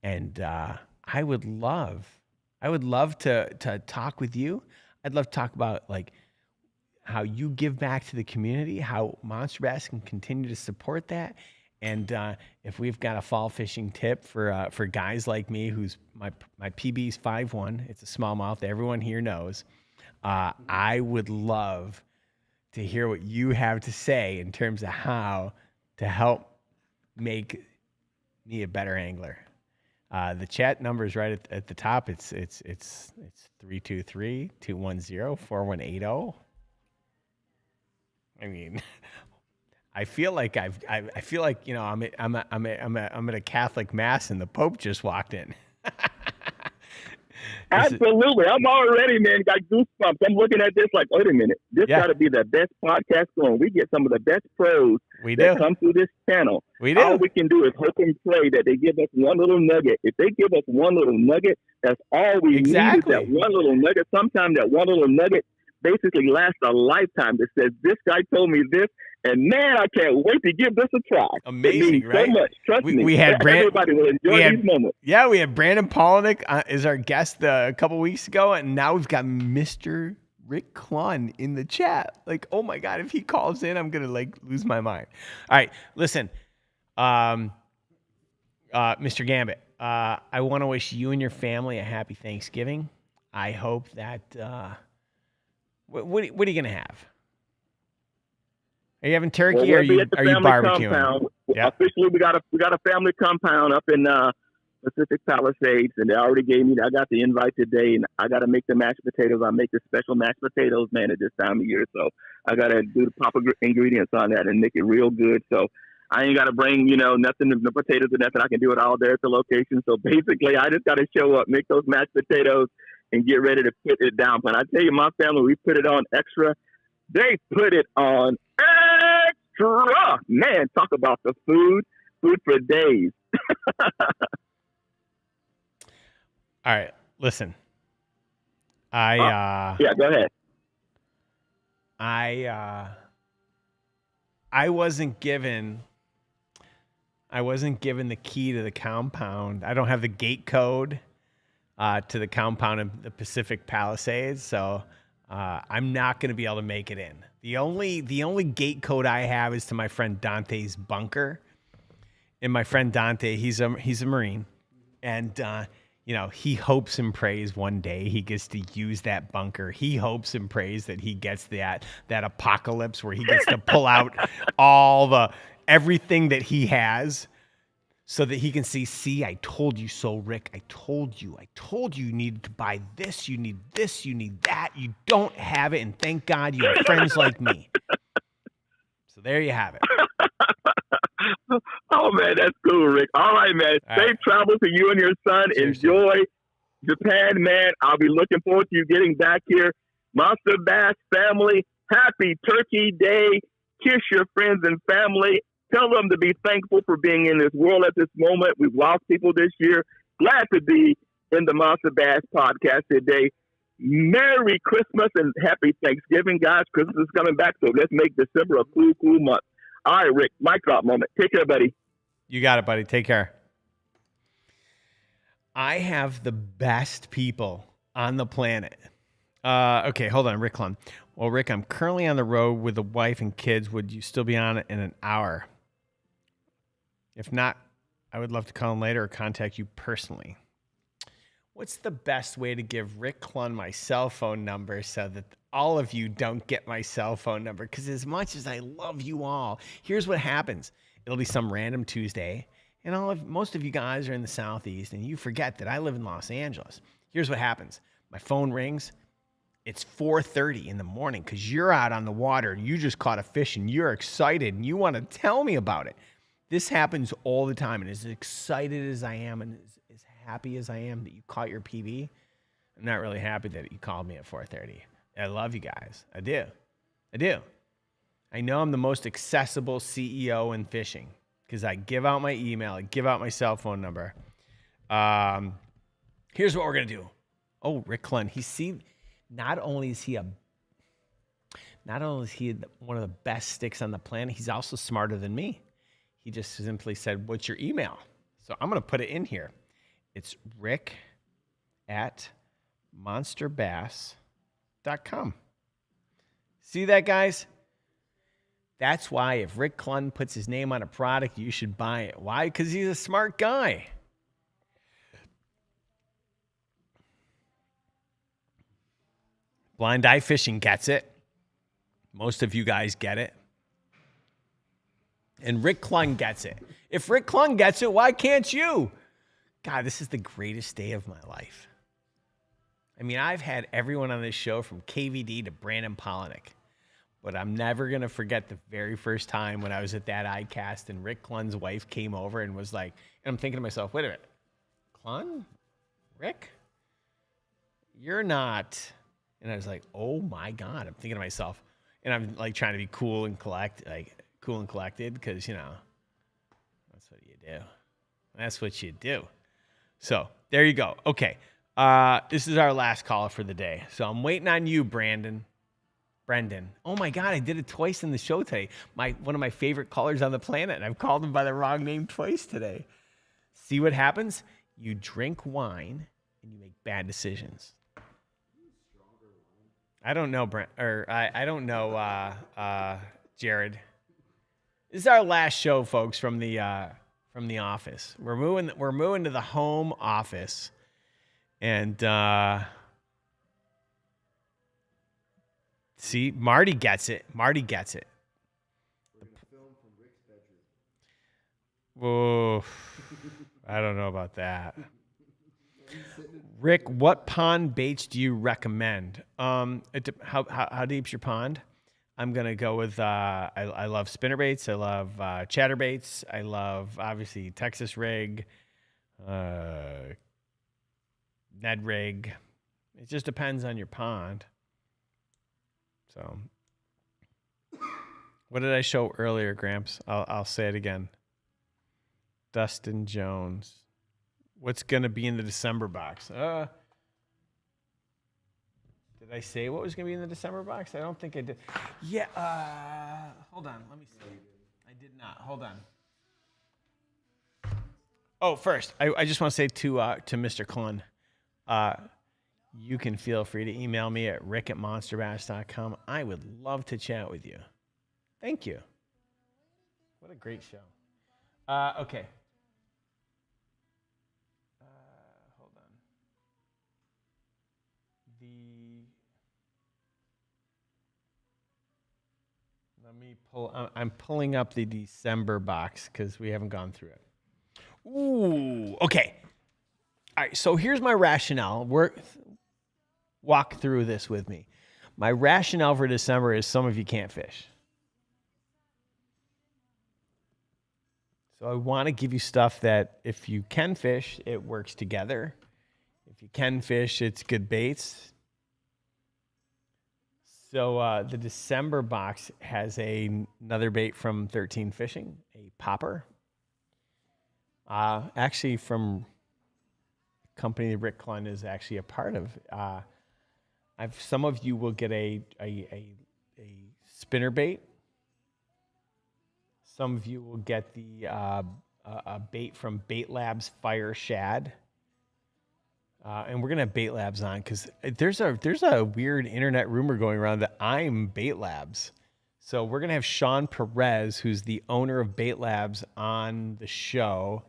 And I would love to talk with you. I'd love to talk about, like, how you give back to the community, how Monster Bass can continue to support that. And if we've got a fall fishing tip for guys like me, who's my PB's 5'1", it's a smallmouth, everyone here knows. I would love to hear what you have to say in terms of how to help make me a better angler. The chat number is right at the top. It's 323-210-4180. I mean, I feel like I'm at a Catholic mass and the Pope just walked in. Absolutely. I'm already, man, got goosebumps. I'm looking at this like, wait a minute. This got to be the best podcast going. We get some of the best pros that come through this channel. We do. All we can do is hope and pray that they give us one little nugget. If they give us one little nugget, that's all we need is that one little nugget. Sometimes that one little nugget basically lasts a lifetime that says, this guy told me this, and man, I can't wait to give this a try. Amazing, right? So much. Trust me. We had everybody will enjoy these moments. Yeah, we had Brandon Polnick as our guest a couple weeks ago, and now we've got Mr. Rick Klun in the chat. Like, oh my God, if he calls in, I'm gonna lose my mind. All right, listen, Mr. Gambit, I want to wish you and your family a happy Thanksgiving. I hope that what are you gonna have? Are you having turkey or are you barbecuing? Yeah. Officially, we got a family compound up in Pacific Palisades, and they already gave me. I got the invite today, and I got to make the mashed potatoes. I make the special mashed potatoes, man, at this time of year. So I got to do the proper ingredients on that and make it real good. So I ain't got to bring nothing, no potatoes or nothing. I can do it all there at the location. So basically, I just got to show up, make those mashed potatoes, and get ready to put it down. But I tell you, my family, we put it on extra. They put it on extra. Man, talk about the food for days. All right, listen. Yeah, go ahead. I wasn't given the key to the compound. I don't have the gate code to the compound in the Pacific Palisades, so I'm not going to be able to make it in. The only gate code I have is to my friend Dante's bunker. And my friend Dante, he's a Marine, and he hopes and prays one day he gets to use that bunker. He hopes and prays that he gets that apocalypse where he gets to pull out everything that he has, so that he can see, I told you so, Rick. I told you you needed to buy this, you need that. You don't have it, and thank God you have friends like me. So there you have it. Oh, man, that's cool, Rick. All right, man. Safe travel to you and your son. Seriously. Enjoy Japan, man. I'll be looking forward to you getting back here. Monster Bass family, happy Turkey Day. Kiss your friends and family. Tell them to be thankful for being in this world at this moment. We've lost people this year. Glad to be in the Monster Bass podcast today. Merry Christmas and happy Thanksgiving, guys. Christmas is coming back, so let's make December a cool month. All right, Rick, mic drop moment. Take care, buddy. You got it, buddy. Take care. I have the best people on the planet. Okay, hold on, Rick Klum. Well, Rick, I'm currently on the road with a wife and kids. Would you still be on it in an hour? If not, I would love to call in later or contact you personally. What's the best way to give Rick Klum my cell phone number so that all of you don't get my cell phone number? Because as much as I love you all, here's what happens. It'll be some random Tuesday, and most of you guys are in the Southeast, and you forget that I live in Los Angeles. Here's what happens. My phone rings. It's 4:30 in the morning because you're out on the water and you just caught a fish and you're excited and you want to tell me about it. This happens all the time, and as excited as I am and as happy as I am that you caught your PB, I'm not really happy that you called me at 4:30. I love you guys. I do. I know I'm the most accessible CEO in fishing because I give out my email. I give out my cell phone number. Here's what we're going to do. Oh, Rick Klun. Not only is he one of the best sticks on the planet, he's also smarter than me. He just simply said, what's your email? So I'm going to put it in here. It's rick@monsterbass.com. See that, guys? That's why if Rick Clunn puts his name on a product, you should buy it. Why? Because he's a smart guy. Blind eye fishing gets it. Most of you guys get it. And Rick Clunn gets it. If Rick Clunn gets it, why can't you? God, this is the greatest day of my life. I mean, I've had everyone on this show from KVD to Brandon Polinick. But I'm never going to forget the very first time when I was at that ICAST and Rick Clunn's wife came over and was like, and I'm thinking to myself, wait a minute, Clunn? Rick? You're not. And I was like, oh my God. I'm thinking to myself, and I'm like trying to be cool and collected because, you know, that's what you do. That's what you do. So there you go. Okay. This is our last caller for the day. So I'm waiting on you, Brendan. Oh my God, I did it twice in the show today. One of my favorite callers on the planet, and I've called him by the wrong name twice today. See what happens? You drink wine and you make bad decisions. I don't know, I don't know, Jared. This is our last show, folks, from the office. We're moving to the home office, and see, Marty gets it. We're gonna film from Rick's bedroom. Whoa, I don't know about that. Rick, what pond baits do you recommend? How deep's your pond? I'm gonna go with I love spinner baits. I love chatter baits. I love obviously Texas rig, Ned rig. It just depends on your pond. So, what did I show earlier, Gramps? I'll say it again. Dustin Jones. What's gonna be in the December box? Did I say what was gonna be in the December box? I don't think I did. Yeah. Hold on. Let me see. I did not. Hold on. Oh, first, I just want to say to Mr. Clunn, you can feel free to email me at rick@monsterbass.com. I would love to chat with you. Thank you. What a great show. Okay. Hold on. Let me pull. I'm pulling up the December box because we haven't gone through it. Ooh. Okay. All right. So here's my rationale. Walk through this with me. My rationale for December is some of you can't fish. So I want to give you stuff that if you can fish, it works together. If you can fish, it's good baits. So the December box has another bait from 13 Fishing, a popper. Actually from a company that Rick Clunn is actually a part of. Some of you will get a spinner bait. Some of you will get the a bait from Bait Labs Fire Shad. And we're gonna have Bait Labs on because there's a weird internet rumor going around that I'm Bait Labs. So we're gonna have Sean Perez, who's the owner of Bait Labs, on the show,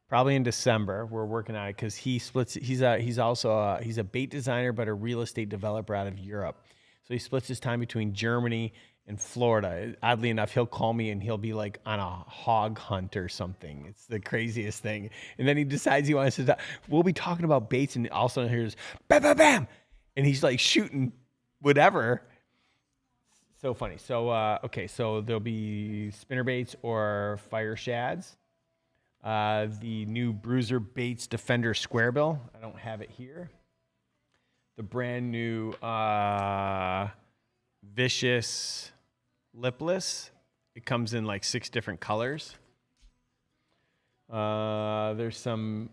probably in December. We're working on it because he splits. He's also a bait designer, but a real estate developer out of Europe. So he splits his time between Germany and Florida. Oddly enough, he'll call me and he'll be like on a hog hunt or something. It's the craziest thing. And then he decides he wants to talk. We'll be talking about baits and all of a sudden here's bam, bam, bam. And he's like shooting whatever. So funny. So, okay. So there'll be spinner baits or fire shads. The new Bruiser Baits Defender Square Bill. I don't have it here. The brand new Vicious Lipless. It comes in like 6 different colors. There's some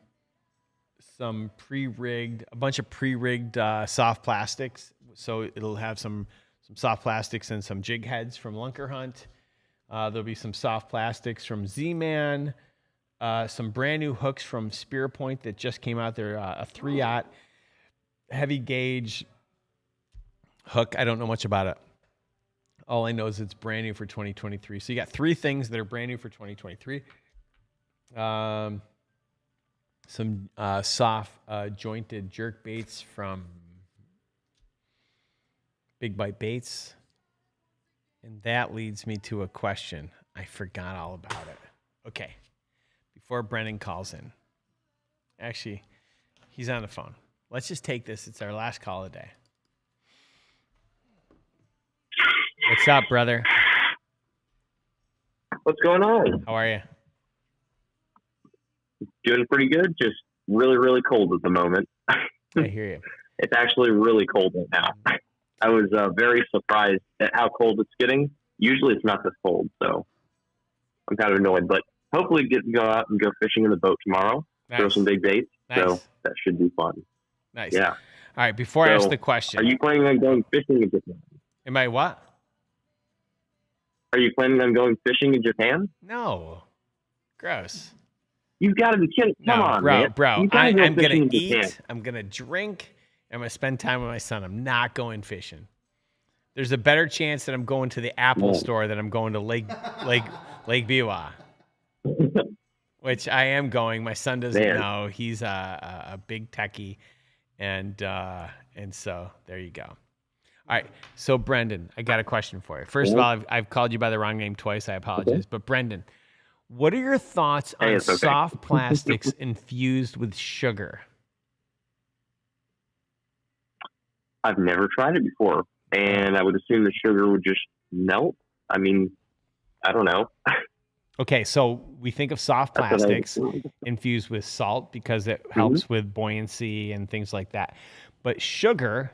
pre-rigged, a bunch of pre-rigged soft plastics. So it'll have some soft plastics and some jig heads from Lunker Hunt. There'll be some soft plastics from Z-Man. Some brand new hooks from Spear Point that just came out. They're a 3/0 heavy gauge hook. I don't know much about it. All I know is it's brand new for 2023. So you got 3 things that are brand new for 2023. Some soft jointed jerk baits from Big Bite Baits. And that leads me to a question. I forgot all about it. Okay. Before Brendan calls in. Actually, he's on the phone. Let's just take this. It's our last call of the day. What's up, brother? What's going on? How are you? Doing pretty good. Just really, really cold at the moment. I hear you. It's actually really cold right now. I was very surprised at how cold it's getting. Usually it's not this cold, so I'm kind of annoyed. But hopefully get to go out and go fishing in the boat tomorrow. Nice. Throw some big baits. Nice. So that should be fun. Nice. Yeah. All right, before I ask the question. Are you planning on going fishing in Japan? Am I what? Are you planning on going fishing in Japan? No. Gross. You've got to be kidding. Come on, man. Bro. You gotta go I'm going fishing to in Japan. eat. I'm going to drink. I'm going to spend time with my son. I'm not going fishing. There's a better chance that I'm going to the Apple store than I'm going to Lake Biwa. Which I am going. My son doesn't know. He's a big techie. And so there you go. All right. So, Brendan, I got a question for you. First of all, I've called you by the wrong name twice. I apologize. But, Brendan, what are your thoughts on soft plastics infused with sugar? I've never tried it before, and I would assume the sugar would just melt. I mean, I don't know. Okay, so we think of soft plastics infused with salt because it helps with buoyancy and things like that. But sugar,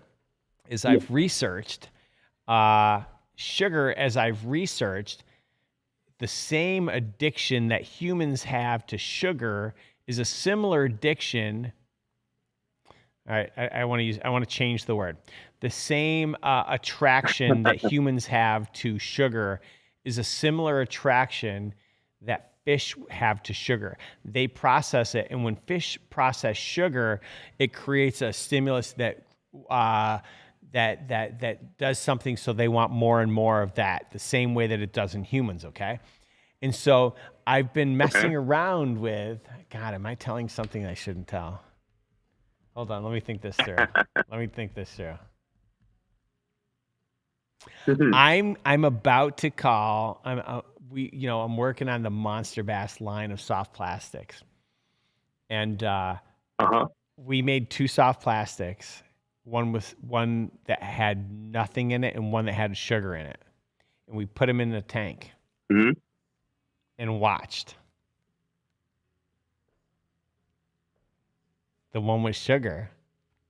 as I've researched, the same addiction that humans have to sugar is a similar addiction. All right, I want to change the word. The same attraction that humans have to sugar is a similar attraction that fish have to sugar. They process it, and when fish process sugar, it creates a stimulus that does something, so they want more and more of that, the same way that it does in humans, okay? And so I've been messing around with, God, am I telling something I shouldn't tell? Hold on, let me think this through. I'm about to call. I'm working on the Monster Bass line of soft plastics, and we made 2 soft plastics. One that had nothing in it, and one that had sugar in it, and we put them in the tank and watched. The one with sugar,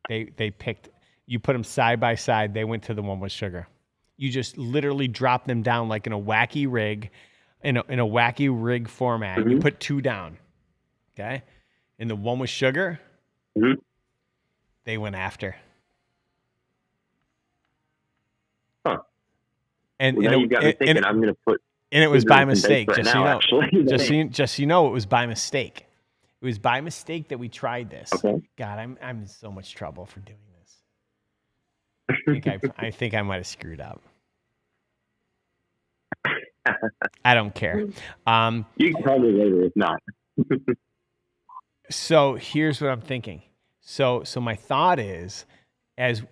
they picked. You put them side by side. They went to the one with sugar. You just literally drop them down like in a wacky rig, in a wacky rig format. You put 2 down, okay? And the one with sugar, they went after. Huh. And now you got me thinking. I'm going to put. And it was by mistake. Right now, just so you know, it was by mistake. It was by mistake that we tried this. Okay. God, I'm in so much trouble for doing this. I think I might have screwed up. I don't care. You can tell me later if not. So here's what I'm thinking. So my thought is, I'm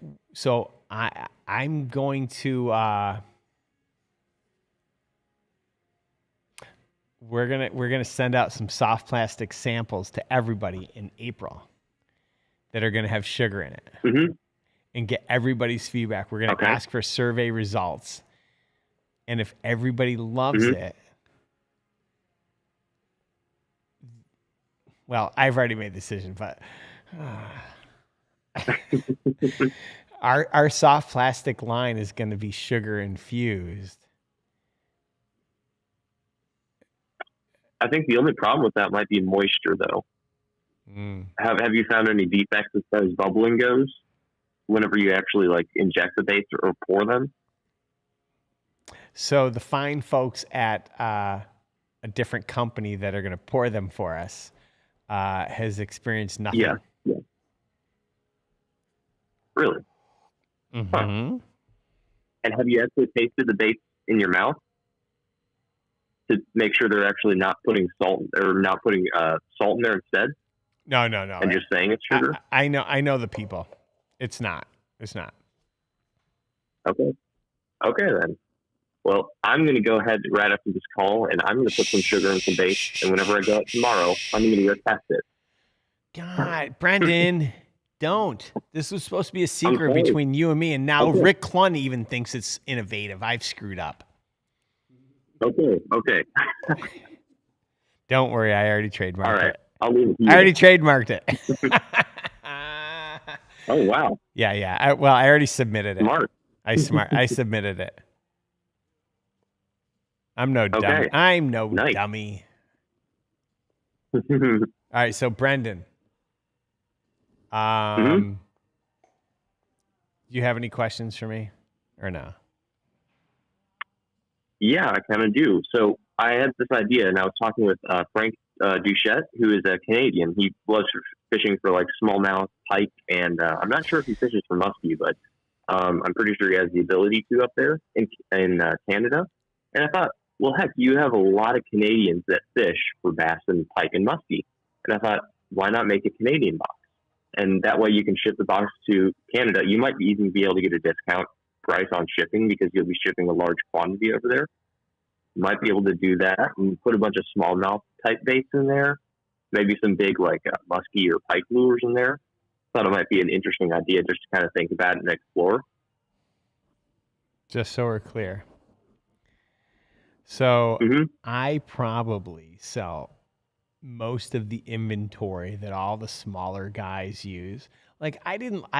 going to we're gonna send out some soft plastic samples to everybody in April that are gonna have sugar in it, and get everybody's feedback. We're gonna ask for survey results, and if everybody loves it, well, I've already made the decision, but our soft plastic line is going to be sugar infused. I think the only problem with that might be moisture, though. Have you found any defects as far as bubbling goes whenever you actually inject the baits or pour them? So the fine folks at a different company that are going to pour them for us has experienced nothing. Yeah. Really? Mm-hmm. And have you actually tasted the baits in your mouth to make sure they're actually not putting salt or not putting salt in there instead? No. And just saying it's sugar? I know the people. It's not. Okay. Okay, then. Well, I'm going to go ahead right after this call, and I'm going to put some sugar in some bait. And whenever I go out tomorrow, I'm going to go test it. God, Brendan, don't. This was supposed to be a secret between you and me, and now Rick Clunn even thinks it's innovative. I've screwed up. Okay. Don't worry, I already trademarked All right. it. I'll leave it to you. I already trademarked it. Oh, wow. Yeah. I already submitted it. Smart. I submitted it. I'm no dummy. I'm no dummy. All right, so Brendan, do you have any questions for me or no? Yeah, I kind of do. So I had this idea, and I was talking with Frank Duchette, who is a Canadian. He loves fishing for like smallmouth, pike, and I'm not sure if he fishes for muskie, but I'm pretty sure he has the ability to up there in Canada. And I thought, well, heck, you have a lot of Canadians that fish for bass and pike and muskie. And I thought, why not make a Canadian box? And that way you can ship the box to Canada. You might even be able to get a discount price on shipping because you'll be shipping a large quantity over there. You might be able to do that and put a bunch of smallmouth type baits in there, maybe some big like muskie or pike lures in there. Thought it might be an interesting idea just to kind of think about it and explore. Just so we're clear. So I probably sell most of the inventory that all the smaller guys use. Like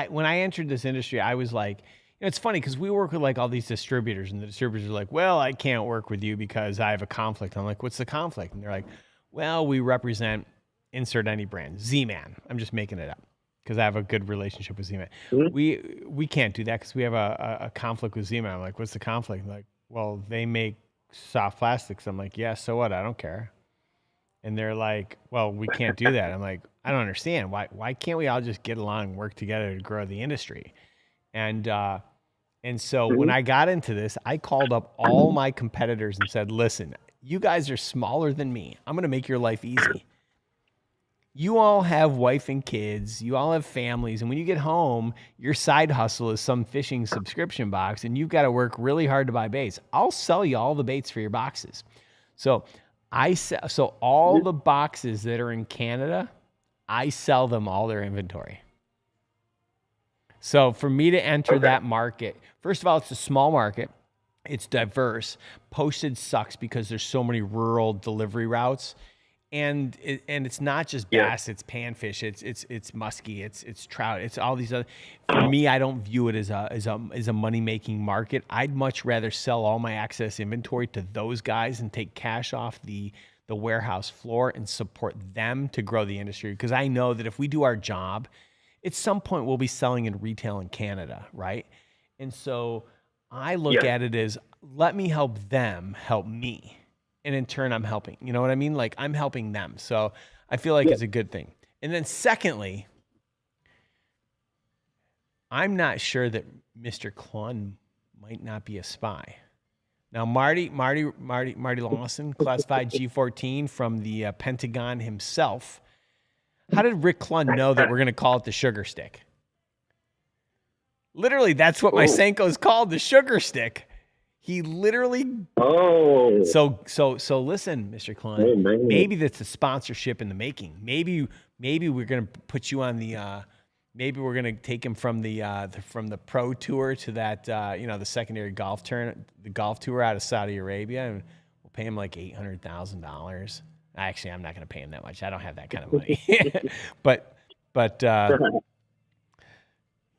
when I entered this industry, I was like, it's funny because we work with like all these distributors, and the distributors are like, well, I can't work with you because I have a conflict. I'm like, what's the conflict? And they're like, well, we represent insert any brand, Z-Man. I'm just making it up because I have a good relationship with Z-Man. We can't do that because we have a conflict with Z-Man. I'm like, what's the conflict? And they're like, well, they make soft plastics. I'm like, yeah, so what? I don't care. And they're like, well, we can't do that. I'm like, I don't understand. Why can't we all just get along and work together to grow the industry? And so when I got into this, I called up all my competitors and said, listen, you guys are smaller than me. I'm going to make your life easy. You all have wife and kids. You all have families. And when you get home, your side hustle is some fishing subscription box, and you've got to work really hard to buy baits. I'll sell you all the baits for your boxes. So all the boxes that are in Canada, I sell them all their inventory. So for me to enter that market, first of all, it's a small market. It's diverse. Postage sucks because there's so many rural delivery routes. And it's not just bass, it's panfish, it's muskie, it's trout, it's all these other. For me, I don't view it as a money making market. I'd much rather sell all my excess inventory to those guys and take cash off the warehouse floor and support them to grow the industry. Because I know that if we do our job, at some point we'll be selling in retail in Canada, right? And so I look at it as, let me help them help me. And in turn, I'm helping. You know what I mean? Like, I'm helping them. So I feel like it's a good thing. And then secondly, I'm not sure that Mr. Clunn might not be a spy. Now, Marty Lawson, classified G14 from the Pentagon himself. How did Rick Clunn know that we're going to call it the sugar stick? Literally, that's what my Senko is called, the sugar stick. He literally. Oh. So listen, Mr. Clunn. Maybe that's a sponsorship in the making. Maybe we're gonna put you on the. Maybe we're gonna take him from the pro tour to that the secondary golf tour out of Saudi Arabia, and we'll pay him like $800,000. Actually, I'm not gonna pay him that much. I don't have that kind of money. but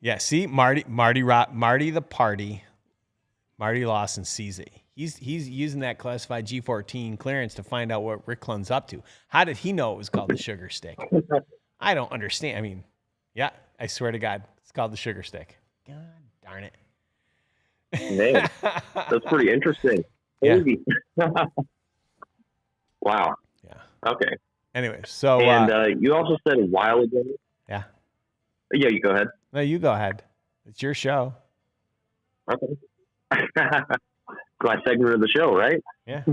yeah. See, Marty the party. Marty Lawson sees it. He's using that classified G14 clearance to find out what Rick Clunn's up to. How did he know it was called the sugar stick? I don't understand. I mean, yeah, I swear to God, it's called the sugar stick. God darn it. Man, that's pretty interesting. Yeah. Wow. Yeah. Okay. Anyway, so and you also said a while ago. Yeah. Yeah, you go ahead. No, you go ahead. It's your show. Okay. My segment of the show, right? Yeah.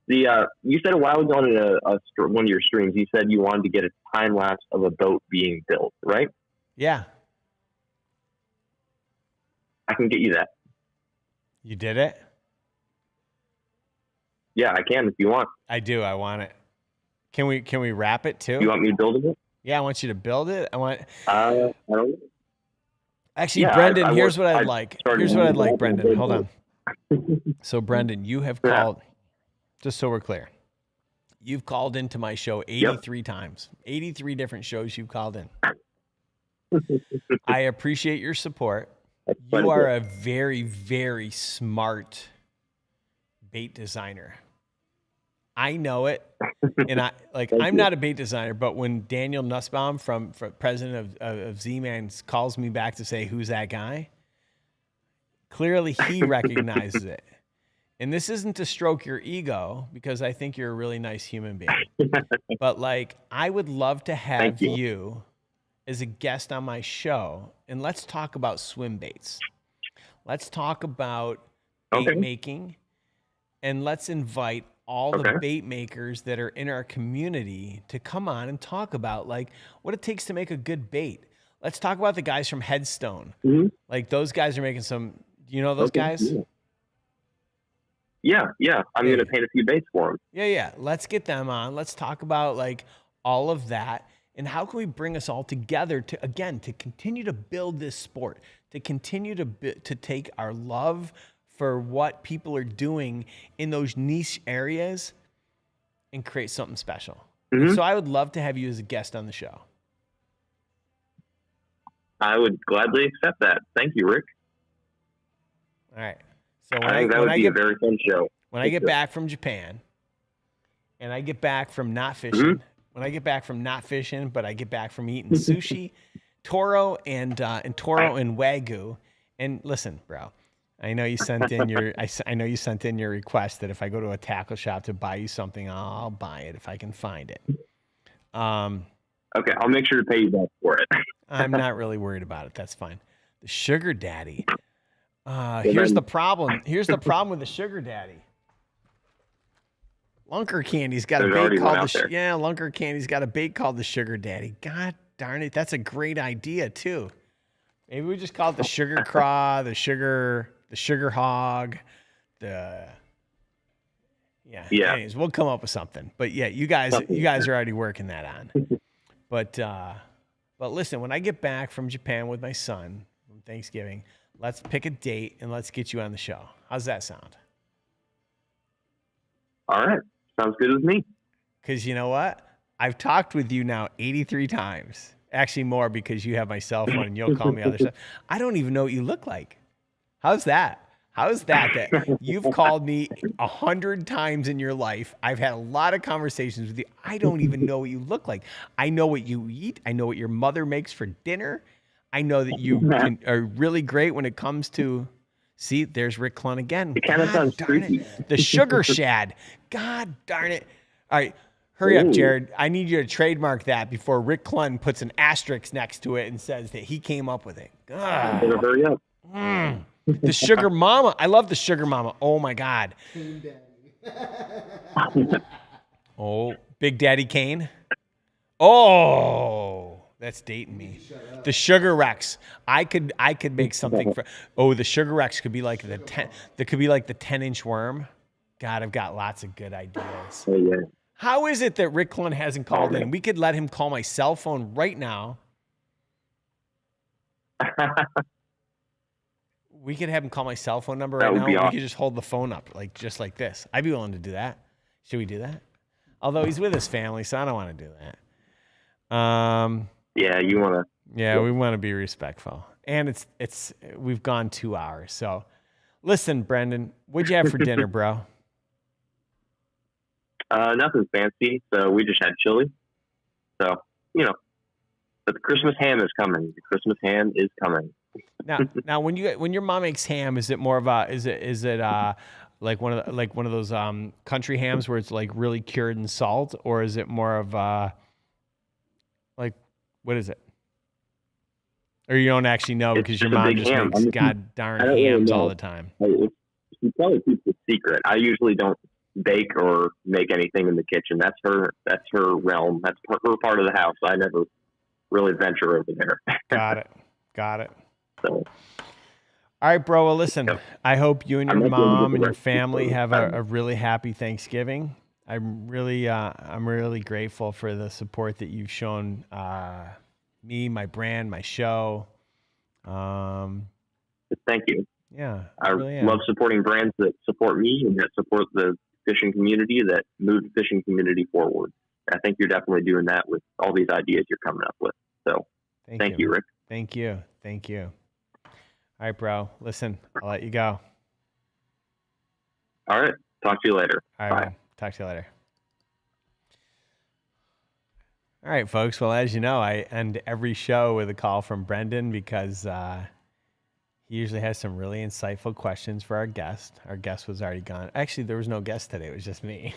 You said a while ago on one of your streams, you said you wanted to get a time lapse of a boat being built, right? Yeah. I can get you that. You did it? Yeah, I can if you want. I do. I want it. Can we wrap it too? You want me building it? Yeah, I want you to build it. I want. I don't know. Actually, Yeah, Brendan, here's what I'd like. Here's what I'd like, Brendan. Hold on. So, Brendan, you have called, just so we're clear, you've called into my show 83 times. 83 different shows you've called in. I appreciate your support. You are a very, very smart bait designer. I know it. And I'm not a bait designer, but when Daniel Nussbaum from president of Z-Man calls me back to say, who's that guy? Clearly he recognizes it. And this isn't to stroke your ego, because I think you're a really nice human being. But I would love to have you as a guest on my show, and let's talk about swim baits. Let's talk about bait making, and let's invite all the bait makers that are in our community to come on and talk about what it takes to make a good bait. Let's talk about the guys from Headstone. Mm-hmm. Those guys are making some, do you know those guys? Yeah. I'm going to paint a few baits for them. Yeah. Let's get them on. Let's talk about all of that. And how can we bring us all together to continue to build this sport, to continue to take our love for what people are doing in those niche areas and create something special. Mm-hmm. So I would love to have you as a guest on the show. I would gladly accept that. Thank you, Rick. All right. So I think that would be a very fun show. When I get back from Japan, and I get back from not fishing, when I get back from not fishing, but I get back from eating sushi, Toro and Wagyu. And listen, bro, I know you sent in your request that if I go to a tackle shop to buy you something, I'll buy it if I can find it. Okay, I'll make sure to pay you back for it. I'm not really worried about it. That's fine. The sugar daddy. Here's the problem. Here's the problem with the sugar daddy. Lunker Candy's got a bait called Lunker Candy's got a bait called the sugar daddy. God darn it, that's a great idea too. Maybe we just call it the sugar craw, the sugar hog, Anyways, we'll come up with something. But yeah, you guys are already working that on. But listen, when I get back from Japan with my son from Thanksgiving, let's pick a date and let's get you on the show. How's that sound? All right. Sounds good with me. Because you know what? I've talked with you now 83 times. Actually more, because you have my cell phone and you'll call me other stuff. I don't even know what you look like. How's that? How's that you've called me 100 times in your life? I've had a lot of conversations with you. I don't even know what you look like. I know what you eat. I know what your mother makes for dinner. I know that you are really great when it comes to, see, there's Rick Clun again. It kind of sounds creepy. The sugar shad. God darn it. All right, hurry up, Jared. I need you to trademark that before Rick Clun puts an asterisk next to it and says that he came up with it. Better hurry up. The sugar mama. I love the sugar mama. Oh, my God. Cane Daddy. Oh, Big Daddy Kane. Oh, that's dating me. The Sugar Rex. I could make something for. Oh, the Sugar Rex could be like the 10. That could be like the 10-inch worm. God, I've got lots of good ideas. Oh, yeah. How is it that Rick Clun hasn't called in? We could let him call my cell phone right now. We could have him call my cell phone number right now. We could just hold the phone up just like this. I'd be willing to do that. Should we do that? Although he's with his family, so I don't want to do that. Yeah, you want to. Yeah, we want to be respectful. And we've gone 2 hours. So listen, Brendan, what'd you have for dinner, bro? Nothing fancy. So we just had chili. So, but the Christmas ham is coming. The Christmas ham is coming. Now, when your mom makes ham, is it more of a is it like one of those country hams where it's like really cured in salt, or is it more of what is it? Or you don't actually know It's because your just a mom big just ham. makes god darn hams all the time. She probably keeps it secret. I usually don't bake or make anything in the kitchen. That's her realm. That's her part of the house. I never really venture over there. Got it. So, all right, bro. Well, listen, I hope you and your I'm not gonna mom get and the your family recipe have for it. a really happy Thanksgiving. I'm really grateful for the support that you've shown me, my brand, my show. Thank you. Yeah, I really am. love supporting brands that support me and that support the fishing community, that move the fishing community forward. I think you're definitely doing that with all these ideas you're coming up with. So thank you, Rick. Thank you. All right, bro. Listen, I'll let you go. All right. Talk to you later. All right, Bye. man. Talk to you later. All right, folks. Well, as you know, I end every show with a call from Brendan because he usually has some really insightful questions for our guest. Our guest was already gone. Actually, there was no guest today. It was just me.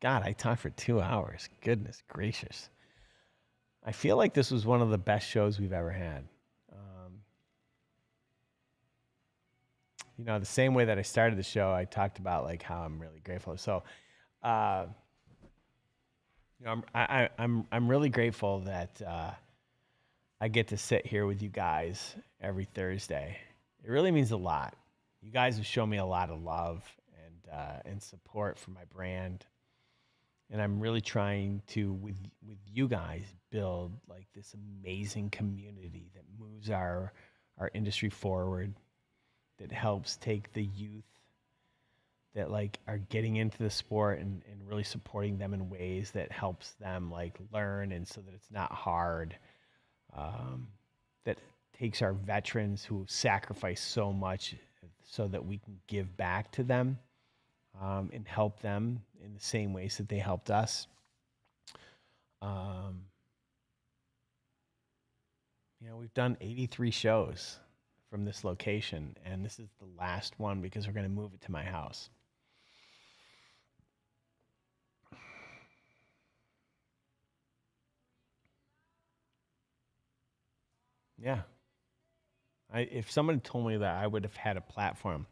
God, I talked for 2 hours. Goodness gracious. I feel like this was one of the best shows we've ever had. The same way that I started the show, I talked about like how I'm really grateful. So, I'm really grateful that I get to sit here with you guys every Thursday. It really means a lot. You guys have shown me a lot of love and support for my brand, and I'm really trying to with you guys build like this amazing community that moves our industry forward, that helps take the youth that like are getting into the sport and really supporting them in ways that helps them like learn, and so that it's not hard. That takes our veterans who sacrifice so much so that we can give back to them and help them in the same ways that they helped us. We've done 83 shows from this location, and this is the last one because we're going to move it to my house. Yeah. If someone told me that I would have had a platform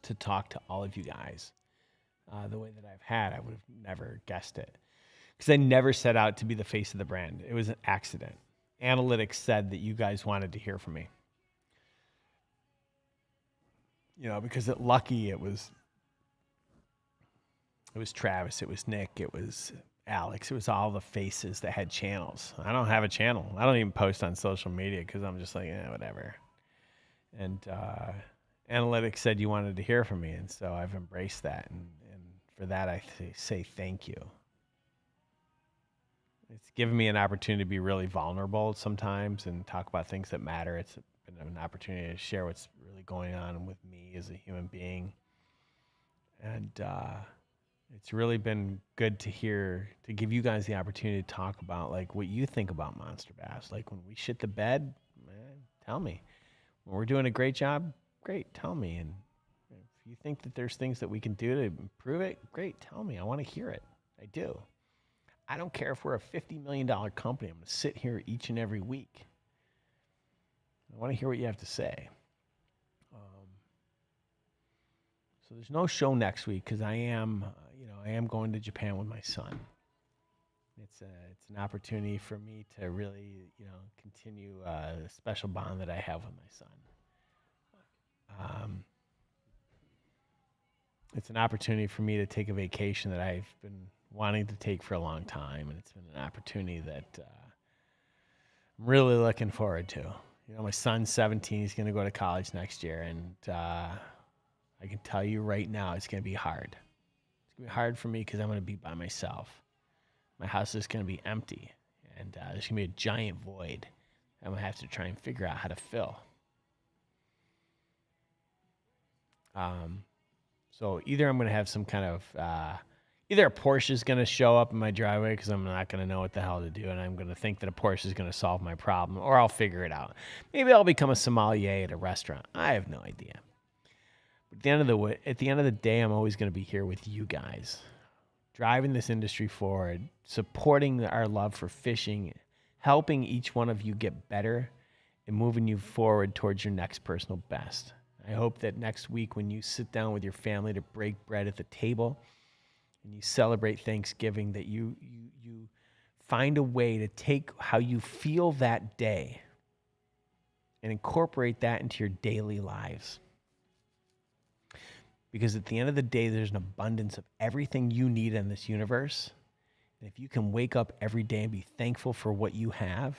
to talk to all of you guys the way that I've had, I would have never guessed it. Because I never set out to be the face of the brand. It was an accident. Analytics said that you guys wanted to hear from me. Because at Lucky, it was Travis, it was Nick, it was Alex, it was all the faces that had channels. I don't have a channel. I don't even post on social media because I'm just like, whatever. And Analytics said you wanted to hear from me, and so I've embraced that. And for that, I say thank you. It's given me an opportunity to be really vulnerable sometimes and talk about things that matter. It's been an opportunity to share what's really going on with me as a human being. And it's really been good to give you guys the opportunity to talk about like what you think about Monster Bass. Like when we shit the bed, man, tell me. When we're doing a great job, great, tell me. And if you think that there's things that we can do to improve it, great, tell me. I want to hear it. I do. I don't care if we're a $50 million company. I'm going to sit here each and every week. I want to hear what you have to say. So there's no show next week because I am going to Japan with my son. It's an opportunity for me to really, continue a special bond that I have with my son. It's an opportunity for me to take a vacation that I've been wanting to take for a long time, and it's been an opportunity that I'm really looking forward to. My son's 17; he's going to go to college next year, and I can tell you right now, it's going to be hard. It's going to be hard for me because I'm going to be by myself. My house is going to be empty, and there's going to be a giant void I'm going to have to try and figure out how to fill. So either I'm going to have some kind of, either a Porsche is going to show up in my driveway because I'm not going to know what the hell to do, and I'm going to think that a Porsche is going to solve my problem, or I'll figure it out. Maybe I'll become a sommelier at a restaurant. I have no idea. But at the end of the day, I'm always going to be here with you guys, driving this industry forward, supporting our love for fishing helping each one of you get better and moving you forward towards your next personal best. I hope that next week when you sit down with your family to break bread at the table and you celebrate Thanksgiving, that you find a way to take how you feel that day and incorporate that into your daily lives. Because at the end of the day, there's an abundance of everything you need in this universe. And if you can wake up every day and be thankful for what you have,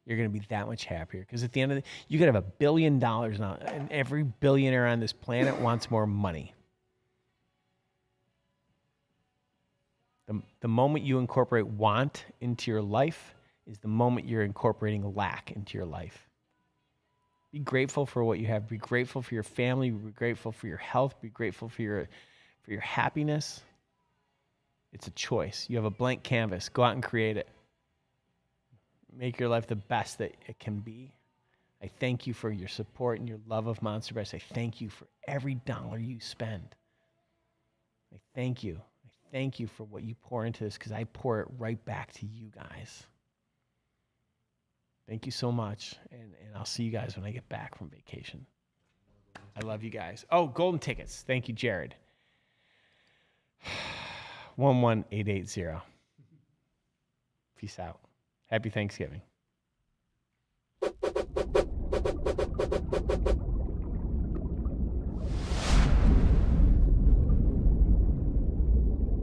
you're going to be that much happier. Because at the end of the day, you could have $1 billion now, and every billionaire on this planet wants more money. The moment you incorporate want into your life is the moment you're incorporating lack into your life. Be grateful for what you have. Be grateful for your family. Be grateful for your health. Be grateful for your happiness. It's a choice. You have a blank canvas. Go out and create it. Make your life the best that it can be. I thank you for your support and your love of Monster Bass. I thank you for every dollar you spend. I thank you. I thank you for what you pour into this, because I pour it right back to you guys. Thank you so much, and I'll see you guys when I get back from vacation. I love you guys. Oh, golden tickets. Thank you, Jared. 11880. Peace out. Happy Thanksgiving.